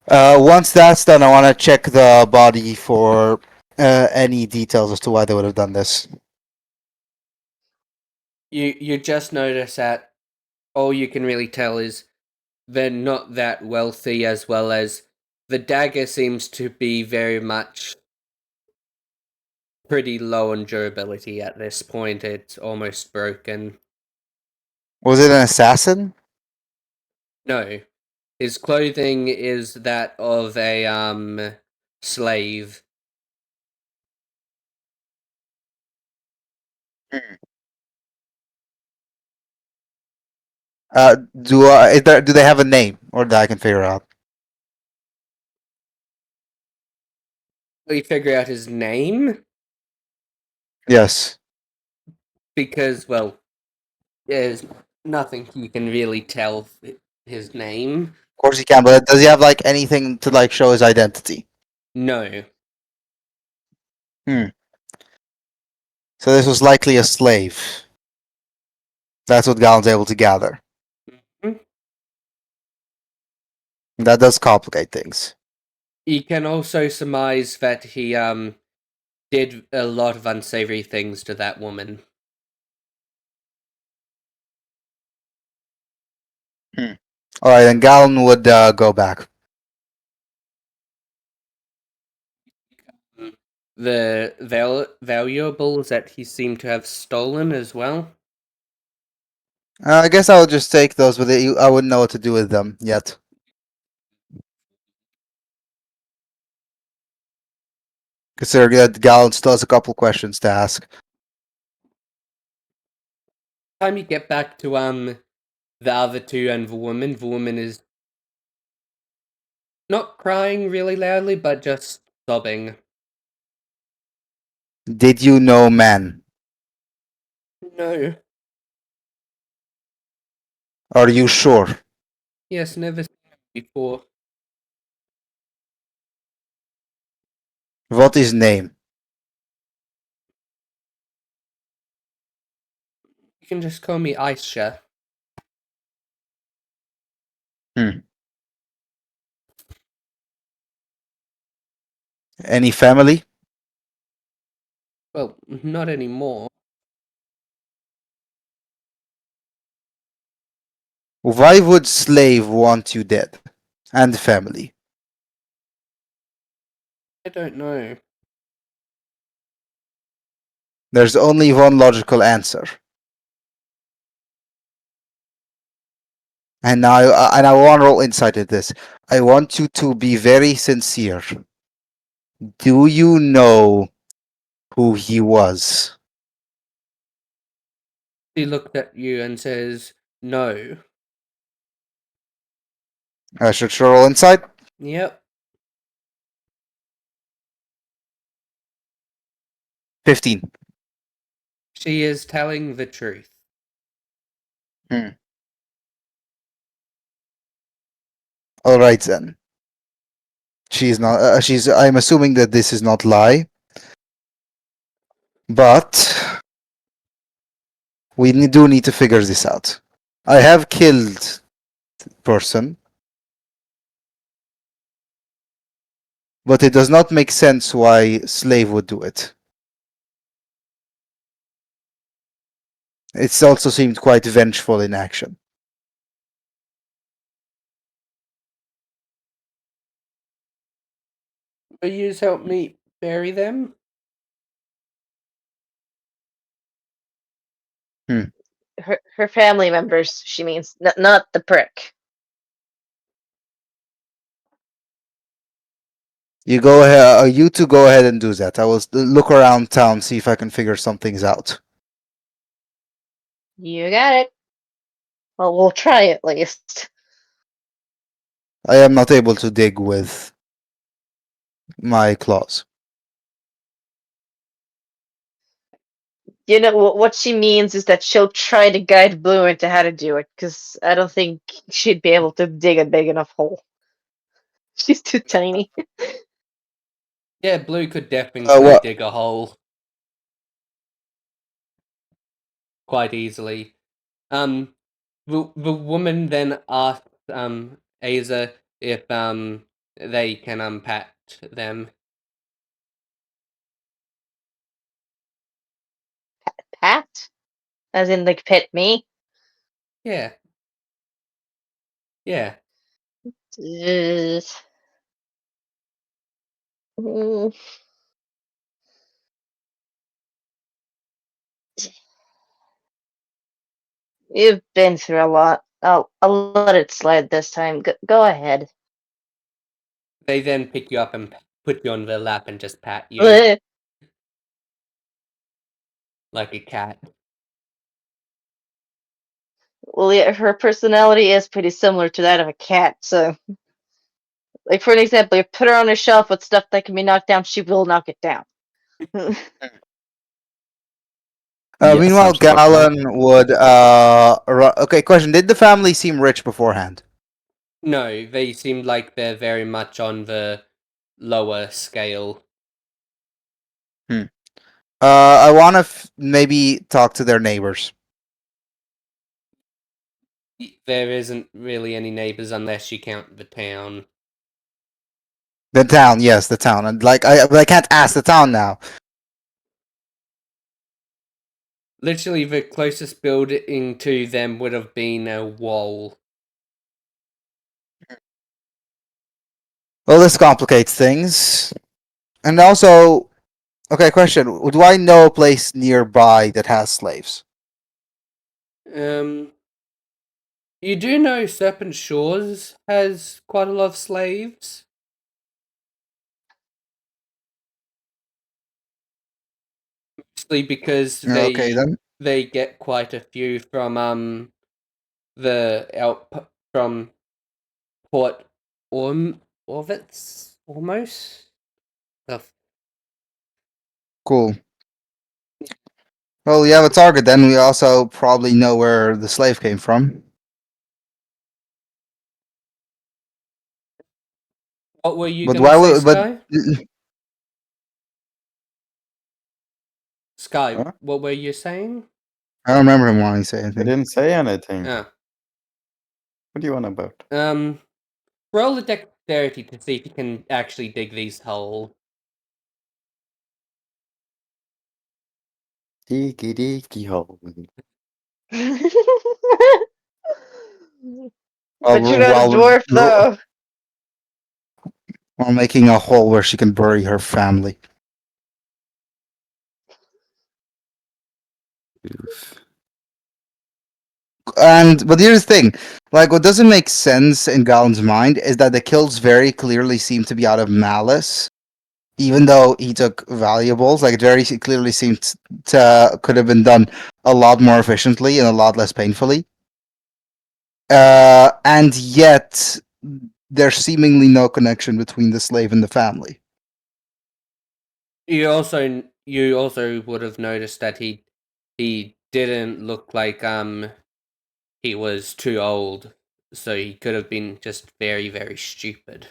Once that's done, I want to check the body for any details as to why they would have done this. You just notice that all you can really tell is they're not that wealthy, as well as the dagger seems to be very much pretty low on durability at this point. It's almost broken. Was it an assassin? No, his clothing is that of a slave. Do they have a name or that I can figure out? We figure out his name Yes. because, well, there's nothing you can really tell his name. Of course he can, but does he have like anything to like show his identity? No. So this was likely a slave. That's what Galen's able to gather. Mhm. That does complicate things. You can also surmise that he did a lot of unsavory things to that woman. All right, then Galen would go back. The valuables that he seemed to have stolen as well. I guess I would just take those, but I wouldn't know what to do with them yet. Considering that Galen still has a couple questions to ask. Time you get back to the other two and the woman is not crying really loudly, but just sobbing. Did you know man? No. Are you sure? Yes, never seen him before. What is name? You can just call me Aisha. Any family? Well, not anymore. Why would Slave want you dead? And family. I don't know. There's only one logical answer. And now, I want to roll insight at this. I want you to be very sincere. Do you know who he was? He looked at you and says, "No." I should roll insight. Yep. 15. She is telling the truth. All right then. She's not. She's. I'm assuming that this is not lie. But do need to figure this out. I have killed person, but it does not make sense why Slave would do it. It also seemed quite vengeful in action. Will you help me bury them? Her family members, she means, not the prick. You go ahead. You two go ahead and do that. I will look around town, see if I can figure some things out. You got it. Well, we'll try at least. I am not able to dig with my claws. You know what she means is that she'll try to guide Blue into how to do it, because I don't think she'd be able to dig a big enough hole. She's too tiny. Yeah, Blue could definitely What? dig a hole quite easily. The woman then asks Aza if they can unpack them. Pat? As in, like, pet me? Yeah. Yeah. Ugh. Mm. You've been through a lot. I'll let it slide this time. Go ahead. They then pick you up and put you on their lap and just pat you Well, like a cat. yeah, her personality is pretty similar to that of a cat, so. Like, for an example, you put her on a shelf with stuff that can be knocked down, she will knock it down. Yeah, Meanwhile, sounds about right. Galen would. Okay, question: did the family seem rich beforehand? No, they seem like they're very much on the lower scale. I want to maybe talk to their neighbors. There isn't really any neighbors unless you count the town. The town, yes, the town, and like I can't ask the town now. Literally, the closest building to them would have been a wall. Well, this complicates things, and also, okay, question: do I know a place nearby that has slaves? You do know Serpent Shores has quite a lot of slaves. Mostly because Okay, then. they get quite a few from from Port Orvitz almost. Cool. Well, we have a target. Then we also probably know where the slave came from. What were you But gonna why say, would? But Sky? Sky, Huh? what were you saying? I don't remember him wanting to say I anything. didn't say anything. Ah, What do you want about? roll a dexterity to see if you can actually dig these holes. Deaky deaky hole. But you're not a dwarf, though. While making a hole where she can bury her family. But here's the thing, like what doesn't make sense in Galen's mind is that the kills very clearly seem to be out of malice, even though he took valuables. Like it very clearly seemed to could have been done a lot more efficiently and a lot less painfully. And yet there's seemingly no connection between the slave and the family. You also would have noticed that he didn't look like he was too old, so he could have been just very, very stupid.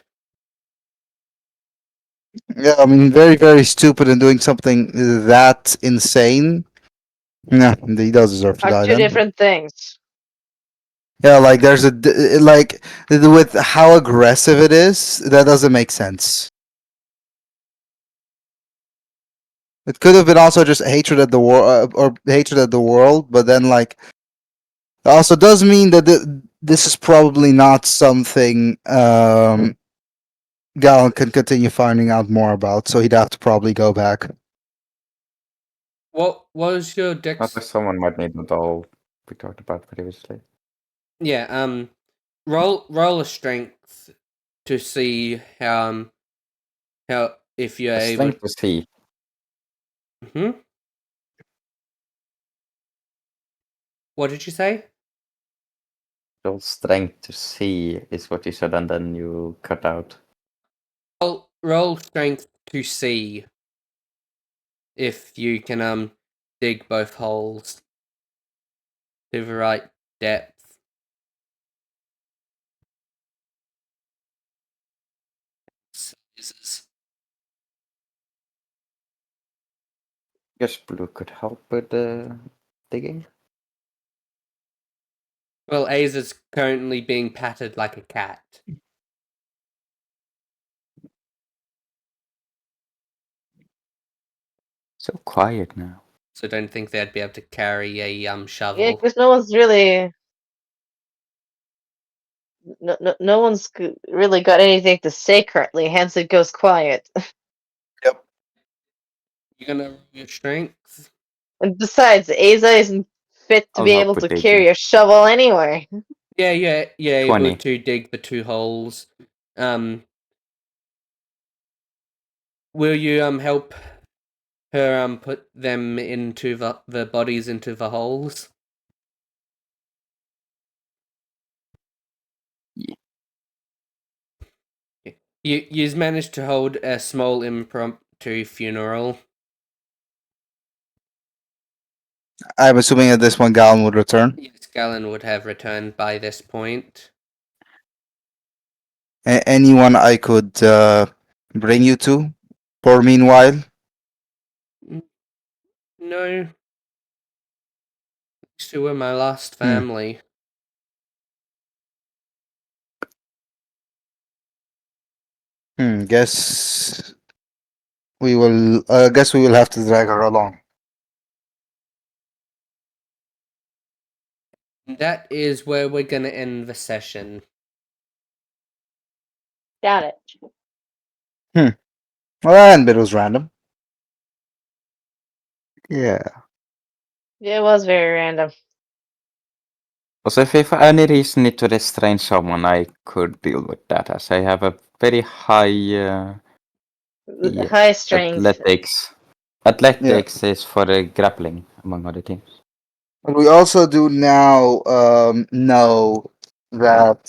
Yeah, I mean, very, very stupid and doing something that insane. Yeah, he does deserve to Are die two then. different things. Yeah, like there's like with how aggressive it is, that doesn't make sense. It could have been also just hatred at the war or hatred at the world, but then like it also does mean that this is probably not something Galen can continue finding out more about, so he'd have to probably go back. What was your dex? Unless someone might need the doll we talked about previously. Yeah, roll a strength to see how if you're A able. strength to see. Hmm. What did you say? Roll strength to see is what you said, and then you cut out. Roll strength to see if you can dig both holes to the right depth. Sizes. Guess blue could help with the digging. Well, Aza's currently being patted like a cat. So quiet now. So don't think they'd be able to carry a shovel. Yeah, because no one's really. No one's really got anything to say currently, hence it goes quiet. You're gonna roll your strength. And besides, Aza isn't fit to I'll be help able with to digging. carry a shovel anyway. Yeah, able 20. to dig the two holes. Will you help her put them into the bodies into the holes? Yeah. You've managed to hold a small impromptu funeral. I'm assuming at this point Galen would return. Yes, Galen would have returned by this point. Anyone I could bring you to for meanwhile? No. These two were my last family. Guess we will. Guess we will have to drag her along. That is where we're gonna end the session. Got it. Well, and it was random. Yeah. Yeah, it was very random. Also, if for any reason need to restrain someone, I could deal with that, as I have a very high High strength. athletics. Athletics is for grappling, among other things. But we also do now know that